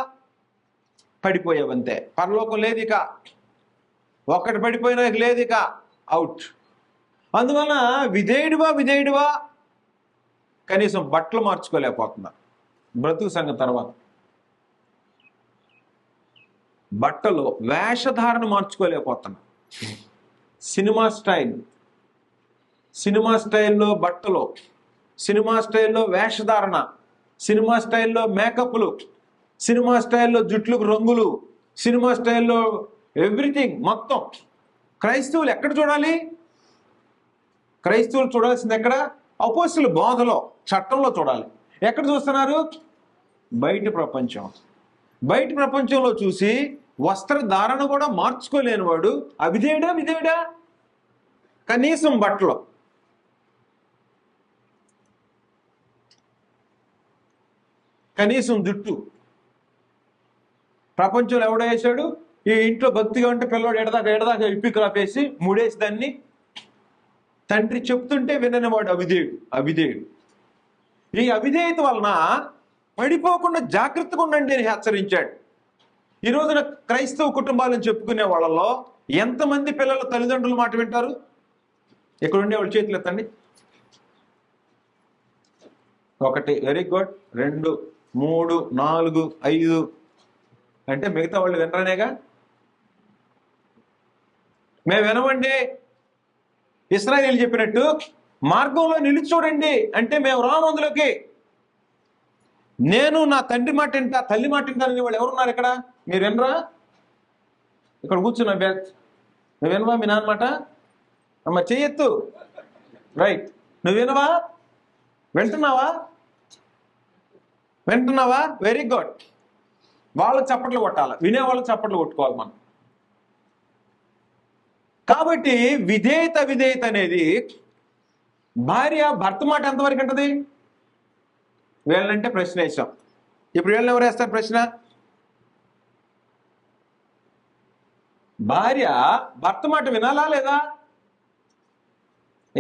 పడిపోయావంతే. పరలోకం లేదు ఇక. ఒక్కటి పడిపోయినా లేదు ఇక, అవుట్. అందువలన విధేయుడివా కనీసం బట్టలు మార్చుకోలేకపోతున్నా. బ్రతుకు సంగతి తర్వాత బట్టలు వేషధారణ మార్చుకోలేకపోతున్నా. సినిమా స్టైల్లో బట్టలు, సినిమా స్టైల్లో వేషధారణ, సినిమా స్టైల్లో మేకప్లు, సినిమా స్టైల్లో జుట్లకు రంగులు, సినిమా స్టైల్లో ఎవ్రీథింగ్ మొత్తం. క్రైస్తవులు ఎక్కడ చూడాలి? క్రైస్తవులు చూడాల్సింది ఎక్కడ? అపోస్తుల బోధలో, చట్టంలో చూడాలి. ఎక్కడ చూస్తున్నారు? బయట ప్రపంచంలో చూసి వస్త్రధారణ కూడా మార్చుకోలేని వాడు విధేయుడా? కనీసం బట్టలు, కనీసం జుట్టు. ప్రపంచంలో ఎవడో వేసాడు? ఈ ఇంట్లో భక్తిగా ఉంటే పిల్లవాడు ఎడదాకా ఇప్పి క్రాపేసి ముడేసి దాన్ని తండ్రి చెప్తుంటే వినని వాడు అవిధేయుడు. ఈ అవిధేయత వలన పడిపోకుండా జాగ్రత్తగా ఉండండి అని హెచ్చరించాడు. ఈ రోజున క్రైస్తవ కుటుంబాలను చెప్పుకునే వాళ్ళలో ఎంతమంది పిల్లల తల్లిదండ్రుల మాట వింటారు? ఇక్కడ ఉండే వాళ్ళ చేతులు ఎత్తండి. 1, వెరీ గుడ్. 2, 3, 4, 5 అంటే మిగతా వాళ్ళు వినరానేగా. మేము వినమండి. ఇశ్రాయేలీయులు చెప్పినట్టు మార్గంలో నిలిచి చూడండి అంటే మేము రాము అందులోకి. నేను నా తండ్రి మాట వింటా, తల్లి మాట వింటానని వాళ్ళు ఎవరున్నారు ఇక్కడ? మీరు వినరా? ఇక్కడ కూర్చున్నా బ్యాగ్. నువ్వు వినవా మీ నాన్న మాట? అమ్మ చెయ్యెత్తు. రైట్. నువ్వు వింటున్నావా? Very good. వాళ్ళకి చప్పట్లు కొట్టాలి, వినేవాళ్ళకి చప్పట్లు కొట్టుకోవాలి మనం. కాబట్టి విధేయత అనేది భార్య భర్త మాట ఎంతవరకు ఉంటుంది? వీళ్ళంటే ప్రశ్న వేసాం. ఇప్పుడు వీళ్ళని ఎవరు వేస్తారు ప్రశ్న? భార్య భర్త మాట వినాలా లేదా?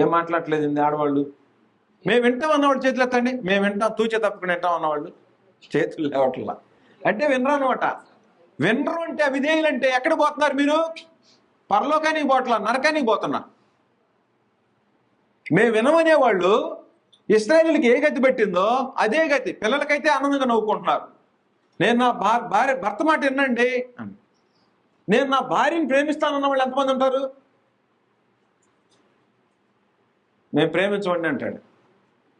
ఏం మాట్లాడట్లేదు ఆడవాళ్ళు. మేము వింటాం అన్నవాళ్ళు చేతులు ఎత్తండి. మేము వింటాం, తూచే తప్పుకుని వింటాం అన్నవాళ్ళు చేతులు లేవట్లా. అంటే వినరు అనమాట. వినరు అంటే అవిధేయులు అంటే ఎక్కడ పోతున్నారు మీరు? పరలోకానికి పోట్లా, నరకానికి పోతున్నారు. మేము వినమనే వాళ్ళు ఇశ్రాయేలీయులకి ఏ గతి పెట్టిందో అదే గతి. పిల్లలకైతే ఆనందంగా నవ్వుకుంటున్నారు. నేను నా భర్త మాట వినండి, నేను నా భార్యని ప్రేమిస్తానన్న వాళ్ళు ఎంతమంది ఉంటారు? మేము ప్రేమించండి అంటాడు.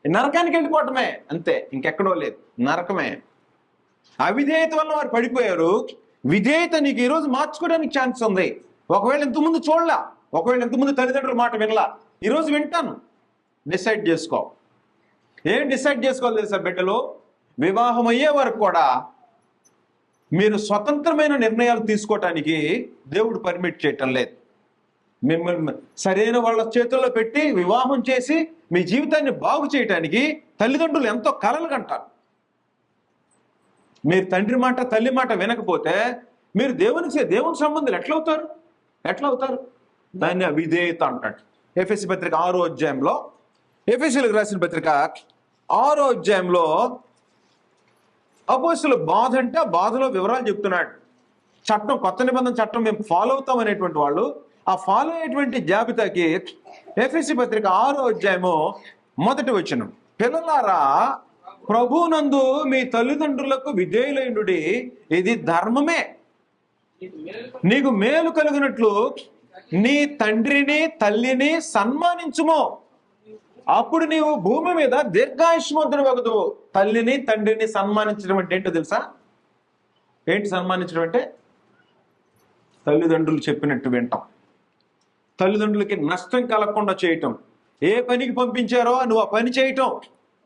నరకానికి వెళ్ళిపోవటమే అంతే, ఇంకెక్కడో లేదు, నరకమే. అవిధేయత వల్ల వారు పడిపోయారు. విధేయత నీకు ఈరోజు మార్చుకోవడానికి ఛాన్స్ ఉంది. ఒకవేళ ఇంతకుముందు చూడలా, ఒకవేళ ఇంతకుముందు తల్లిదండ్రుల మాట వినలా, ఈరోజు వింటాను. డిసైడ్ చేసుకో. ఏం డిసైడ్ చేసుకోవాలి తెలుసా బిడ్డలు? వివాహం అయ్యే వరకు కూడా మీరు స్వతంత్రమైన నిర్ణయాలు తీసుకోవటానికి దేవుడు పర్మిట్ చేయటం లేదు. మిమ్మల్ని సరైన వాళ్ళ చేతుల్లో పెట్టి వివాహం చేసి మీ జీవితాన్ని బాగు చేయటానికి తల్లిదండ్రులు ఎంతో కలలు కంటారు. మీరు తండ్రి మాట తల్లి మాట వినకపోతే మీరు దేవుని సంబంధులు ఎట్లా అవుతారు? దాన్ని అవిధేయత అంటాడు. ఎఫెసీ పత్రిక 6వ అధ్యాయంలో, ఎఫెసీలకు రాసిన పత్రిక 6వ అధ్యాయంలో అపోస్తలుల బాధ అంటే ఆ బాధలో వివరాలు చెప్తున్నాడు. చట్టం, కొత్త నిబంధన చట్టం మేము ఫాలో అవుతాం అనేటువంటి వాళ్ళు ఆ ఫాలో అయ్యేటువంటి జాబితాకి ఎఫెసీ పత్రిక 6వ అధ్యాయము 1వ వచనం, పిల్లలారా ప్రభువునందు మీ తల్లిదండ్రులకు విధేయులైండుడి, ఇది ధర్మమే. నీకు మేలు కలిగినట్లు నీ తండ్రిని తల్లిని సన్మానించుము, అప్పుడు నీవు భూమి మీద దీర్ఘాయుష్మంతుడు వగదువు. తల్లిని తండ్రిని సన్మానించడం అంటే ఏంటో తెలుసా? ఏంటి సన్మానించడం అంటే? తల్లిదండ్రులు చెప్పినట్టు వింటాం, తల్లిదండ్రులకి నష్టం కలగకుండా చేయటం, ఏ పనికి పంపించారో నువ్వు ఆ పని చేయటం,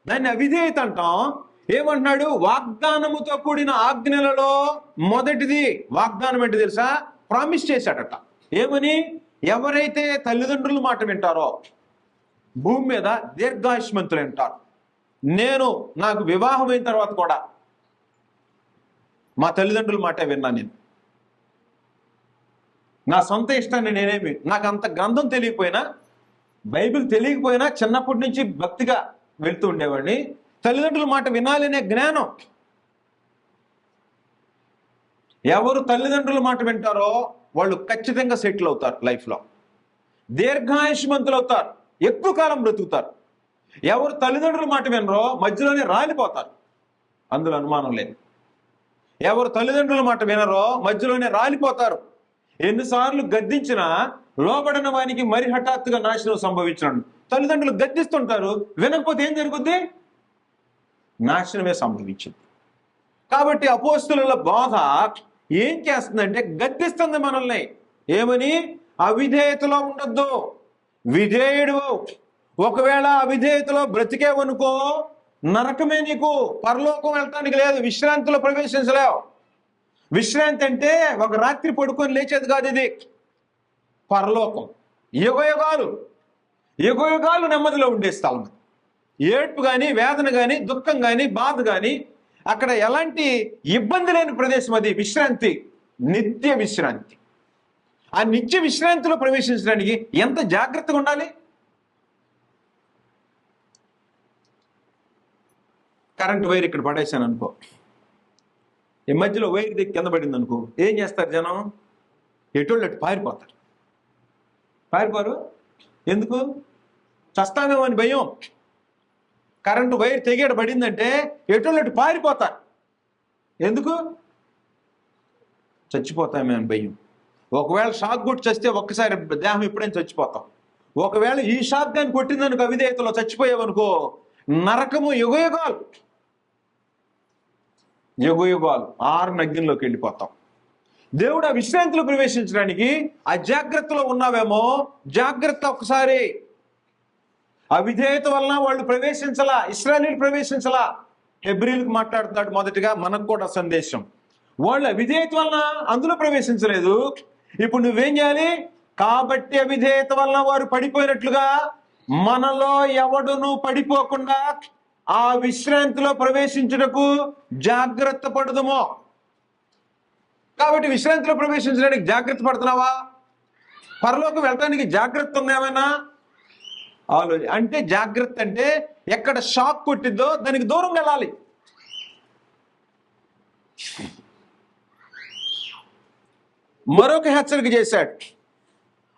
దాన్ని అవిధేయత అంటాం. ఏమంటున్నాడు? వాగ్దానముతో కూడిన ఆజ్ఞలలో మొదటిది వాగ్దానం ఏంటి తెలుసా? ప్రామిస్ చేశాడట. ఏమని? ఎవరైతే తల్లిదండ్రుల మాట వింటారో భూమి మీద దీర్ఘాయుష్మంతులు అంటారు. నాకు వివాహం అయిన తర్వాత కూడా మా తల్లిదండ్రుల మాట విన్నా. నేను నా సొంత ఇష్టాన్ని నాకు అంత గ్రంథం తెలియకపోయినా, బైబిల్ తెలియకపోయినా చిన్నప్పటి నుంచి భక్తిగా వెళ్తూ ఉండేవాడిని. తల్లిదండ్రుల మాట వినాలనే జ్ఞానం. ఎవరు తల్లిదండ్రుల మాట వింటారో వాళ్ళు ఖచ్చితంగా సెటిల్ అవుతారు, లైఫ్లో దీర్ఘాయుష్మంతులు అవుతారు, ఎక్కువ కాలం బ్రతుకుతారు. ఎవరు తల్లిదండ్రుల మాట వినరో మధ్యలోనే రాలిపోతారు, అందులో అనుమానం లేదు. ఎవరు తల్లిదండ్రుల మాట వినరో మధ్యలోనే రాలిపోతారు. ఎన్నిసార్లు గద్దించినా లోబడిన వానికి మరి హఠాత్తుగా నాశనం సంభవించినాడు. తల్లిదండ్రులు గద్దిస్తుంటారు, వినకపోతే ఏం జరుగుద్ది? నాశనమే సంభవించింది. కాబట్టి అపోస్తలుల బాధ ఏం చేస్తుందంటే గద్దిస్తుంది మనల్ని. ఏమని? అవిధేయతలో ఉండొద్దు, విధేయుడు. ఒకవేళ అవిధేయతలో బ్రతికేవనుకో నరకమే, నీకు పరలోకం వెళ్ళటానికి లేదు, విశ్రాంతిలో ప్రవేశించలేవు. విశ్రాంతి అంటే ఒక రాత్రి పడుకొని లేచేది కాదు, ఇది పరలోకం. యుగయుగాలు నెమ్మదిలో ఉండే స్థలం. ఏడ్పు కానీ, వేదన కానీ, దుఃఖం కానీ, బాధ కానీ, అక్కడ ఎలాంటి ఇబ్బంది లేని ప్రదేశం. అది విశ్రాంతి, నిత్య విశ్రాంతి. ఆ నిత్య విశ్రాంతిలో ప్రవేశించడానికి ఎంత జాగ్రత్తగా ఉండాలి. కరెంట్ వైర్ ఇక్కడ పడేశాను అనుకో, ఈ మధ్యలో వైర్ దిక్కు కింద పడింది అనుకో, ఏం చేస్తారు జనం? ఎటోళ్ళు పారిపోరు. ఎందుకు? చస్తామేమో అని భయం. కరెంటు వైర్ తెగేట పడిందంటే ఎటోళ్ళు పారిపోతారు. ఎందుకు? చచ్చిపోతామే అని భయం. ఒకవేళ షాక్ కొట్టి చస్తే ఒక్కసారి దేహం ఎప్పుడైనా చచ్చిపోతాం. ఒకవేళ ఈ షాక్ దాన్ని కొట్టిందనుకో, అవిధేయతలో చచ్చిపోయావనుకో, నరకము యుగయుగాలు 6 అగ్నిలోకి వెళ్ళిపోతాం. దేవుడు ఆ విశ్రాంతిలో ప్రవేశించడానికి అజాగ్రత్తలో ఉన్నావేమో, జాగ్రత్త. ఒకసారి అవిధేయత వలన వాళ్ళు ప్రవేశించలా, ఇశ్రాయేలీయులు ప్రవేశించలా. హెబ్రీయులకు మాట్లాడుతున్నాడు మొదటిగా, మనకు కూడా సందేశం. వాళ్ళు అవిధేయత వలన అందులో ప్రవేశించలేదు. ఇప్పుడు నువ్వేం చేయాలి? కాబట్టి అవిధేయత వలన వారు పడిపోయినట్లుగా మనలో ఎవడును పడిపోకుండా ఆ విశ్రాంతిలో ప్రవేశించుటకు జాగ్రత్త పడదుమో. కాబట్టి విశ్రాంతిలో ప్రవేశించడానికి జాగ్రత్త పడుతున్నావా? పరలోకం వెళ్ళటానికి జాగ్రత్త ఉందేమైనా? అంటే జాగ్రత్త అంటే ఎక్కడ షాక్ కొట్టిద్దో దానికి దూరం వెళ్ళాలి. మరొక హెచ్చరిక చేశాడు,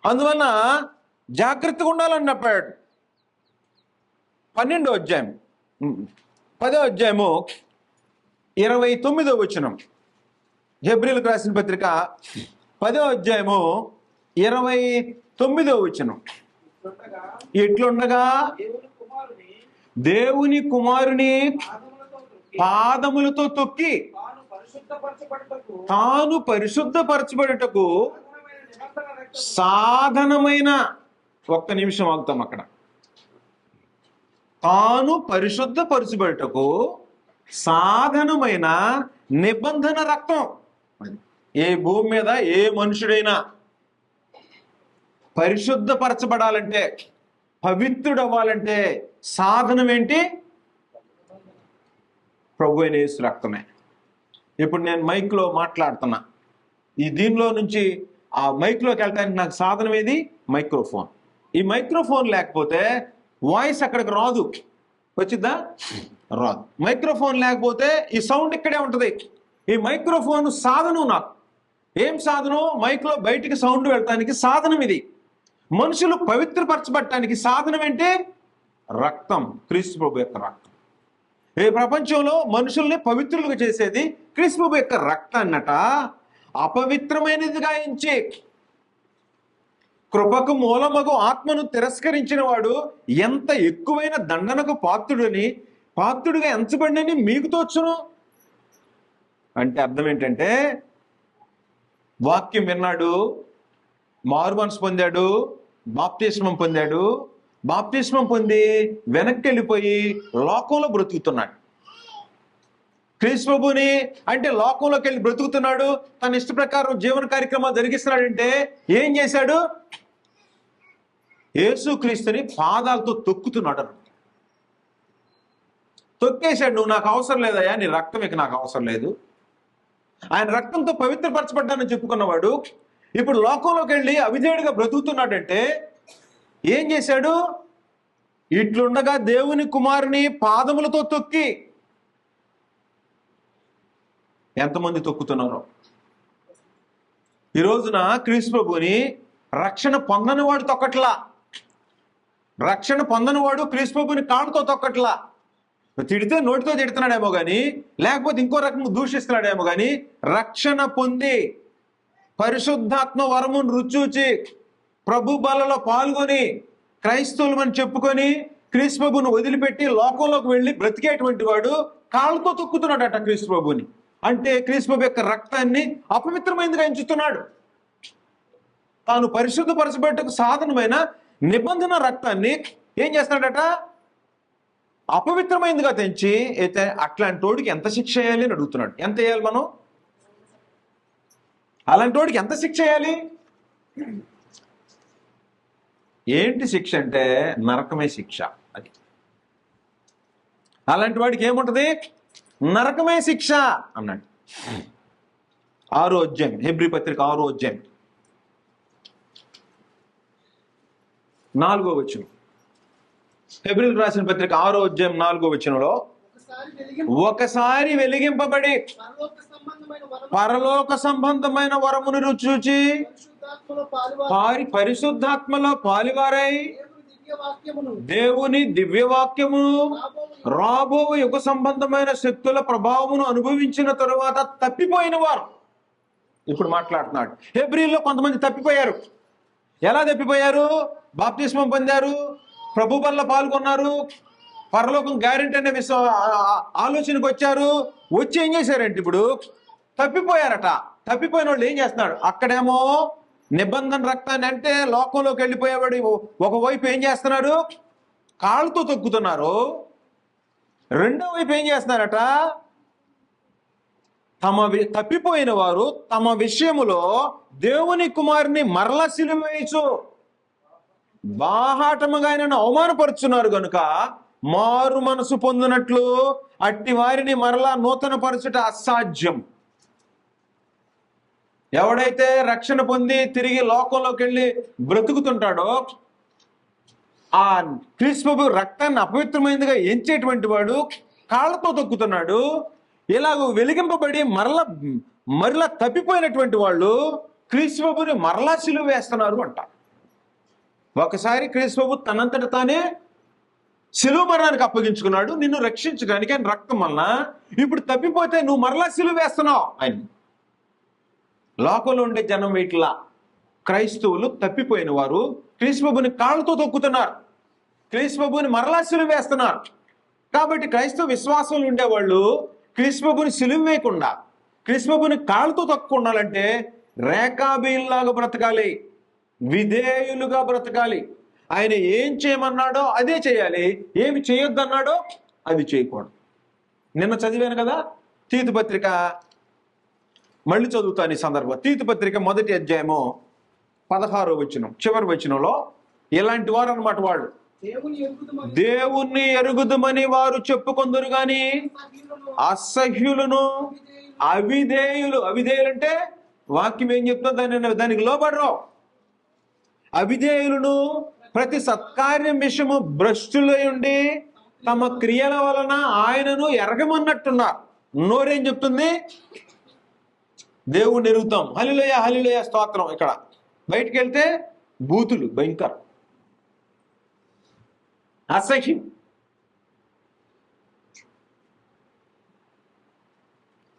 అందువలన జాగ్రత్తగా ఉండాలని చెప్పాడు. 12వ అధ్యాయం 10వ అధ్యాయము 29వ వచనం, హెబ్రీయులకు రాసిన పత్రిక 10వ అధ్యాయము 29వ వచనం. ఎట్లుండగా దేవుని కుమారుని పాదములతో తొక్కి తాను పరిశుద్ధపరచబడుటకు సాధనమైన, ఒక్క నిమిషం ఆగుతాం అక్కడ. తాను పరిశుద్ధపరచబడుటకు సాధనమైన నిబంధన రక్తం. ఏ భూమి మీద ఏ మనుషుడైనా పరిశుద్ధపరచబడాలంటే, పవిత్రుడవ్వాలంటే సాధనం ఏంటి? ప్రభు అయిన యేసు రక్తమే. ఇప్పుడు నేను మైక్లో మాట్లాడుతున్నా, ఈ దీనిలో నుంచి ఆ మైక్లోకి వెళ్ళటానికి నాకు సాధనం ఏది? మైక్రోఫోన్. ఈ మైక్రోఫోన్ లేకపోతే వాయిస్ అక్కడికి రాదు. వచ్చిద్దా? రాదు. మైక్రోఫోన్ లేకపోతే ఈ సౌండ్ ఇక్కడే ఉంటుంది. ఈ మైక్రోఫోన్ సాధనం నాకు. ఏం సాధనం? మైక్లో బయటికి సౌండ్ వెళ్ళటానికి సాధనం ఇది. మనుషులు పవిత్రపరచబడటానికి సాధనం ఏంటి? రక్తం, క్రీస్తు ప్రభు యొక్క రక్తం. ఈ ప్రపంచంలో మనుషుల్ని పవిత్రులుగా చేసేది క్రీస్తు ప్రభు యొక్క రక్తాన్నట. అపవిత్రమైనదిగా ఎంచి కృపకు మూలమగు ఆత్మను తిరస్కరించిన వాడు ఎంత ఎక్కువైన దండనకు పాత్రుడిగా ఎంచబడినని మీకు తోచును. అంటే అర్థం ఏంటంటే, వాక్యం విన్నాడు, మారు మనసు పొందాడు, బాప్తిస్మం పొందాడు, బాప్తిస్మం పొంది వెనక్కి వెళ్ళిపోయి లోకంలో బ్రతుకుతున్నాడు. క్రీస్తు ప్రభుని అంటే లోకంలోకి వెళ్ళి బ్రతుకుతున్నాడు, తన ఇష్ట ప్రకారం జీవన కార్యక్రమాలు జరిగిస్తున్నాడంటే ఏం చేశాడు? యేసుక్రీస్తుని పాదాలతో తొక్కుతున్నాడు. తొక్కేశాడు. నువ్వు నాకు అవసరం లేదయ్యా, నీ రక్తం ఇక నాకు అవసరం లేదు. ఆయన రక్తంతో పవిత్రపరచబడ్డానని చెప్పుకున్నవాడు ఇప్పుడు లోకంలోకి వెళ్ళి అవిధేయుడిగా బ్రతుకుతున్నాడంటే ఏం చేశాడు? ఇట్లుండగా దేవుని కుమారుని పాదములతో తొక్కి. ఎంతమంది తొక్కుతున్నారో ఈ రోజున క్రీస్తు ప్రభుని రక్షణ పొందని వాడు తొక్కట్లా. రక్షణ పొందని వాడు క్రీస్తు ప్రభుని కాళ్ళతో తొక్కట్లా. తిడితే నోటితో తిడుతున్నాడేమో కానీ, లేకపోతే ఇంకో రకం దూషిస్తున్నాడేమో కానీ, రక్షణ పొంది పరిశుద్ధాత్మ వరమును రుచూచి ప్రభు బలలో పాల్గొని క్రైస్తవులమని చెప్పుకొని క్రీస్తు ప్రభుని వదిలిపెట్టి లోకంలోకి వెళ్ళి బ్రతికేటువంటి వాడు కాళ్ళతో తొక్కుతున్నాడట క్రీస్తు ప్రభుని. అంటే క్రీస్తు ప్రభు యొక్క రక్తాన్ని అపవిత్రమైనదిగా ఎంచుతున్నాడు. తాను పరిశుద్ధపరచబెట్టకు సాధనమైన నిబంధన రక్తాన్ని ఏం చేస్తున్నాడట? అపవిత్రమైనదిగా తెంచి. అయితే అట్లాంటి వాడికి ఎంత శిక్ష వేయాలి అని అడుగుతున్నాడు. ఎంత వేయాలి మనం? అలాంటి వాడికి ఎంత శిక్ష వేయాలి? ఏంటి శిక్ష అంటే నరకమే శిక్ష. అది అలాంటి వాడికి ఏముంటది? నరకమే శిక్ష అన్నాడు. 6వ అధ్యాయం, హెబ్రీ పత్రిక 6వ అధ్యాయం 4వ వచనం. హెబ్రీయులకు రాసిన పత్రిక 6వ అధ్యాయం 4వ వచనంలో, ఒకసారి వెలిగింపబడి పరలోక సంబంధమైన వరమును రుచి పరిశుద్ధాత్మలో పాలివారై దేవుని దివ్యవాక్యము రాబో యుగ సంబంధమైన శక్తుల ప్రభావమును అనుభవించిన తరువాత తప్పిపోయిన వారు. ఇప్పుడు మాట్లాడుతున్నాడు. హెబ్రీయుల్లో కొంతమంది తప్పిపోయారు. ఎలా తప్పిపోయారు? బాప్తిస్మం పొందారు, ప్రభు బల్ల పాల్గొన్నారు, పరలోకం గ్యారెంటీ అనే ఆలోచనకు వచ్చారు. వచ్చి ఏం చేశారంటే ఇప్పుడు తప్పిపోయారట. తప్పిపోయిన వాళ్ళు ఏం చేస్తున్నాడు? అక్కడేమో నిబంధన రక్తాన్ని అంటే లోకంలోకి వెళ్ళిపోయేవాడు ఒకవైపు ఏం చేస్తున్నారు? కాళ్ళతో తొక్కుతున్నారు. రెండో వైపు ఏం చేస్తున్నారట? తప్పిపోయిన వారు తమ విషయములో దేవుని కుమారుని మరలా సిలువ వేయచ్చు బాహాటముగా ఆయనను అవమానపరుచున్నారు గనుక మారు మనసు పొందినట్లు అట్టి వారిని మరలా నూతన పరచుట అసాధ్యం. ఎవడైతే రక్షణ పొంది తిరిగి లోకంలోకి వెళ్ళి బ్రతుకుతుంటాడో, ఆ క్రీస్తు ప్రభు రక్తాన్ని అపవిత్రమైనదిగా ఎంచేటువంటి వాడు కాళ్ళతో తొక్కుతున్నాడు. ఇలాగ వెలిగింపబడి మరలా తప్పిపోయినటువంటి వాళ్ళు క్రీస్తు ప్రభుని మరలా సిలువ వేస్తున్నారు అంట. ఒకసారి క్రీస్తు ప్రభు తనంతట తానే సిలువ మరణానికి అప్పగించుకున్నాడు నిన్ను రక్షించడానికి ఆయన రక్తం వలన. ఇప్పుడు తప్పిపోతే నువ్వు మరలా సిలువ వేస్తున్నావు ఆయన. లోకంలో ఉండే జనం వీటిలా క్రైస్తవులు తప్పిపోయిన వారు క్రీస్తు ప్రభుని కాళ్ళతో తొక్కుతున్నారు, క్రీస్తు ప్రభుని మరలా సిలువ వేస్తున్నారు. కాబట్టి క్రైస్తవ విశ్వాసంలో ఉండేవాళ్ళు క్రీస్తు ప్రభుని సిలువ వేయకుండా క్రీస్తు ప్రభుని కాళ్ళతో తొక్కుండాలంటే రేఖాబీల్లాగా బ్రతకాలి, విధేయులుగా బ్రతకాలి. ఆయన ఏం చేయమన్నాడో అదే చేయాలి, ఏమి చేయొద్దన్నాడో అది చేయకూడదు. నిన్న చదివాను కదా తీతు పత్రిక, మళ్ళీ చదువుతాను ఈ సందర్భం. తీతు పత్రిక 1వ అధ్యాయము 16వ వచనం చివరి వచనంలో ఇలాంటి వారు అన్నమాట వాళ్ళు. దేవుణ్ణి ఎరుగుదుమని వారు చెప్పుకొందురు గాని అసహ్యులను అవిధేయులు. అవిధేయులు అంటే వాక్యం ఏం చెప్తుందో దానికి లోబడరు. అవిధేయులను ప్రతి సత్కార్యం విషయము భ్రష్టులై ఉండి తమ క్రియల వలన ఆయనను ఎరగమన్నట్టున్నారు. నోరేం చెప్తుంది? దేవుణ్ణి ఎరుగుతాం, హల్లెలూయా హల్లెలూయా స్తోత్రం. ఇక్కడ బయటికి వెళ్తే బూతులు భయంకరం, అసహ్యం.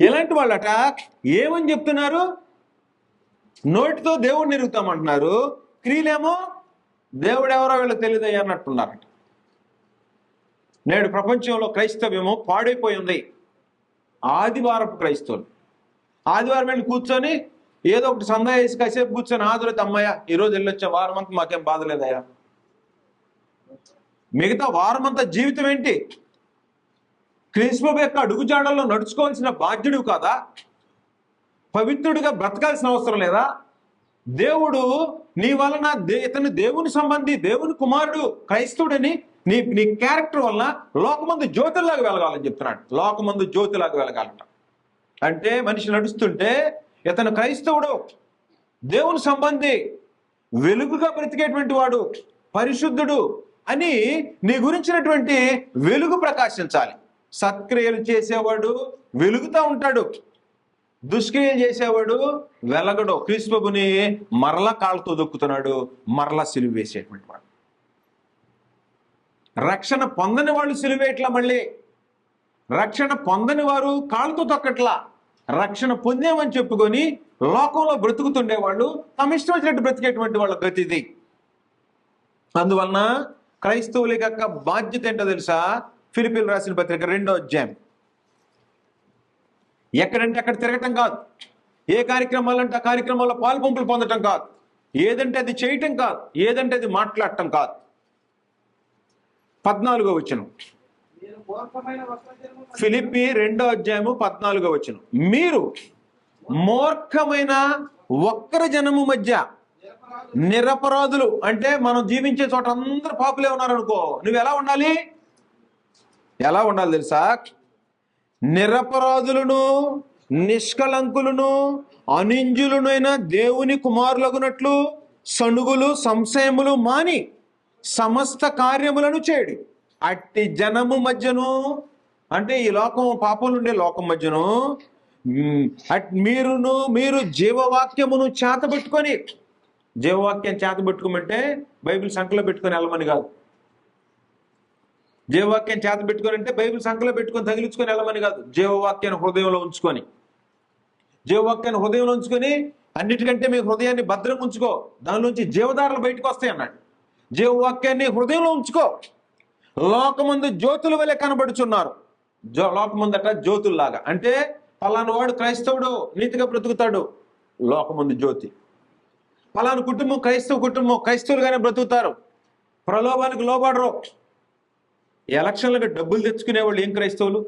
ఎలాంటి వాళ్ళట ఏమని చెప్తున్నారు? నోటితో దేవుడిని ఎరుగుతామంటున్నారు, క్రియలేమో దేవుడు ఎవరో వీళ్ళకి తెలియదు అన్నట్టున్నారట. నేడు ప్రపంచంలో క్రైస్తవ్యము పాడైపోయి ఉంది. ఆదివారపు క్రైస్తవులు ఆదివారం వెళ్ళి కూర్చొని ఏదో ఒకటి సందా వేసి కాసేపు కూర్చొని ఆదురైతే అమ్మయ్య ఈరోజు వెళ్ళొచ్చా, వారం అంతా మాకేం బాధ లేదయ్యా. మిగతా వారం అంతా జీవితం ఏంటి? క్రీస్తు యొక్క అడుగుజాడల్లో నడుచుకోవాల్సిన బాధ్యుడు కాదా? పవిత్రుడిగా బ్రతకాల్సిన అవసరం లేదా? దేవుడు నీ వలన ఇతను దేవుని సంబంధి, దేవుని కుమారుడు, క్రైస్తవుడని నీ క్యారెక్టర్ వలన లోకమందు జ్యోతిలాగా వెలగాలని చెప్తున్నాడు. లోకమందు జ్యోతిలాగా వెలగాలంట. అంటే మనిషి నడుస్తుంటే ఇతను క్రైస్తవుడు, దేవుని సంబంధి, వెలుగుగా బ్రతికేటువంటి వాడు, పరిశుద్ధుడు అని నీ గురించినటువంటి వెలుగు ప్రకాశించాలి. సత్క్రియలు చేసేవాడు వెలుగుతూ ఉంటాడు, దుష్క్రియలు చేసేవాడు వెలగడు. క్రీస్తుని మరలా కాళ్ళతో దొక్కుతున్నాడు, మరలా సిలువ వేసేటువంటి వాడు. రక్షణ పొందని వాళ్ళు సిలువేట్లా, మళ్ళీ రక్షణ పొందని వారు కాళ్ళతో తొక్కట్లా. రక్షణ పొందామని చెప్పుకొని లోకంలో బ్రతుకుతుండేవాళ్ళు తమ ఇష్టం వచ్చినట్టు బ్రతికేటువంటి వాళ్ళ గతిది. అందువలన క్రైస్తవుల యొక్క బాధ్యత ఏంటో తెలుసా? ఫిలిప్పీయులకు రాసిన పత్రిక 2వ అధ్యాయం. ఎక్కడంటే అక్కడ తిరగటం కాదు, ఏ కార్యక్రమాలంటే ఆ కార్యక్రమాల్లో పాల్పంపులు పొందటం కాదు, ఏదంటే అది చేయటం కాదు, ఏదంటే అది మాట్లాడటం కాదు. 14వ వచనం, ఫిలిప్పీ 2వ అధ్యాయము 14వ వచనం. మీరు మూర్ఖమైన వక్ర జనము మధ్య నిరపరాధులు. అంటే మనం జీవించే చోట అందరు పాపులే ఉన్నారనుకో, నువ్వు ఎలా ఉండాలి? ఎలా ఉండాలి తెలుసా? నిరపరాధులను, నిష్కలంకులను, అనింజులనైన దేవుని కుమారులగునట్లు సణుగులు సంశయములు మాని సమస్త కార్యములను చేయడి. అట్టి జనము మధ్యను, అంటే ఈ లోకం పాపంలో ఉండే లోకం మధ్యను మీరు జీవవాక్యమును చేతబెట్టుకొని, జీవవాక్యం చేతబెట్టుకోమంటే బైబిల్ సంకలో పెట్టుకొని వెళ్ళమని కాదు. జీవవాక్యం చేత పెట్టుకొని అంటే బైబిల్ సంకలో పెట్టుకొని తగిలించుకొని వెళ్ళమని కాదు. జీవవాక్యాన్ని హృదయంలో ఉంచుకొని, జీవవాక్యాన్ని హృదయంలో ఉంచుకొని, అన్నిటికంటే మీ హృదయాన్ని భద్రంగా ఉంచుకో, దానిలోంచి జీవధారలు బయటకు వస్తాయి అన్నాడు. జీవవాక్యాన్ని హృదయంలో ఉంచుకో. లోకమందు జ్యోతుల వలె కనబడుచున్నారు. లోకమందట జ్యోతుల్లాగా, అంటే పలానా వాడు క్రైస్తవుడు నీతిగా బ్రతుకుతాడు, లోకమందు జ్యోతి. పలానా కుటుంబం క్రైస్తవ కుటుంబం, క్రైస్తవులుగానే బ్రతుకుతారు, ప్రలోభానికి లోబడరు. ఎలక్షన్లకు డబ్బులు తెచ్చుకునేవాళ్ళు ఏం క్రైస్తవులు?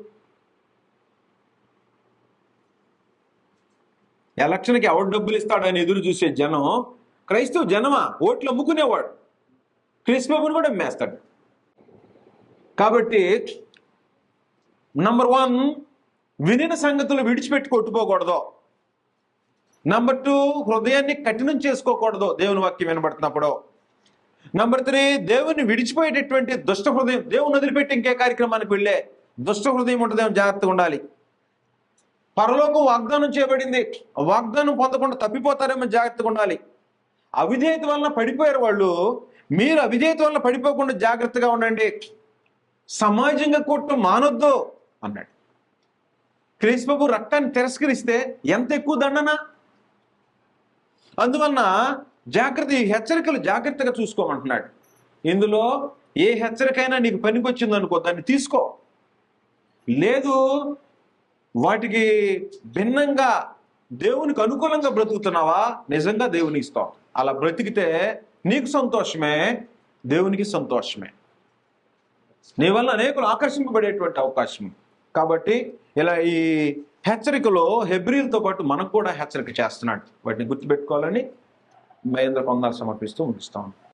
ఎలక్షన్కి ఎవడు డబ్బులు ఇస్తాడు అని ఎదురు చూసే జనం క్రైస్తవ జనమా? ఓట్లు అమ్ముకునేవాడు క్రీస్తుని కూడా అమ్మేస్తాడు. కాబట్టి నంబర్ 1, వినిన సంగతులు విడిచిపెట్టి కొట్టుకోకూడదు. నంబర్ 2, హృదయాన్ని కఠినం చేసుకోకూడదు దేవుని వాక్యం వినబడుతున్నప్పుడు. నంబర్ 3, దేవుని విడిచిపోయేటటువంటి దుష్ట హృదయం, దేవుని వదిలిపెట్టి ఇంకే కార్యక్రమానికి వెళ్ళే దుష్ట హృదయం ఉంటుందేమో, జాగ్రత్తగా ఉండాలి. పరలోకం వాగ్దానం చేయబడింది, వాగ్దానం పొందకుండా తప్పిపోతారేమో, జాగ్రత్తగా ఉండాలి. అవిధేయత వలన పడిపోయారు వాళ్ళు, మీరు అవిధేయత వలన పడిపోకుండా జాగ్రత్తగా ఉండండి. సమాజంగా కొట్టు మానొద్దు అన్నాడు. క్రీస్తు రక్తాన్ని తిరస్కరిస్తే ఎంత ఎక్కువ దండన. అందువలన జాగ్రత్త, ఈ హెచ్చరికలు జాగ్రత్తగా చూసుకోమంటున్నాడు. ఇందులో ఏ హెచ్చరికైనా నీకు పనికొచ్చిందనుకో, దాన్ని తీసుకో. లేదు వాటికి భిన్నంగా దేవునికి అనుకూలంగా బ్రతుకుతున్నావా, నిజంగా దేవునికి ఇస్తావు. అలా బ్రతికితే నీకు సంతోషమే, దేవునికి సంతోషమే. నీ వల్ల అనేకులు ఆకర్షింపబడేటువంటి అవకాశం. కాబట్టి ఇలా ఈ హెచ్చరికలో హెబ్రీలతో పాటు మనకు కూడా హెచ్చరిక చేస్తున్నాడు. వాటిని గుర్తుపెట్టుకోవాలని మహేంద్ర కొందాలు సమర్పిస్తూ ఉంచుతాం.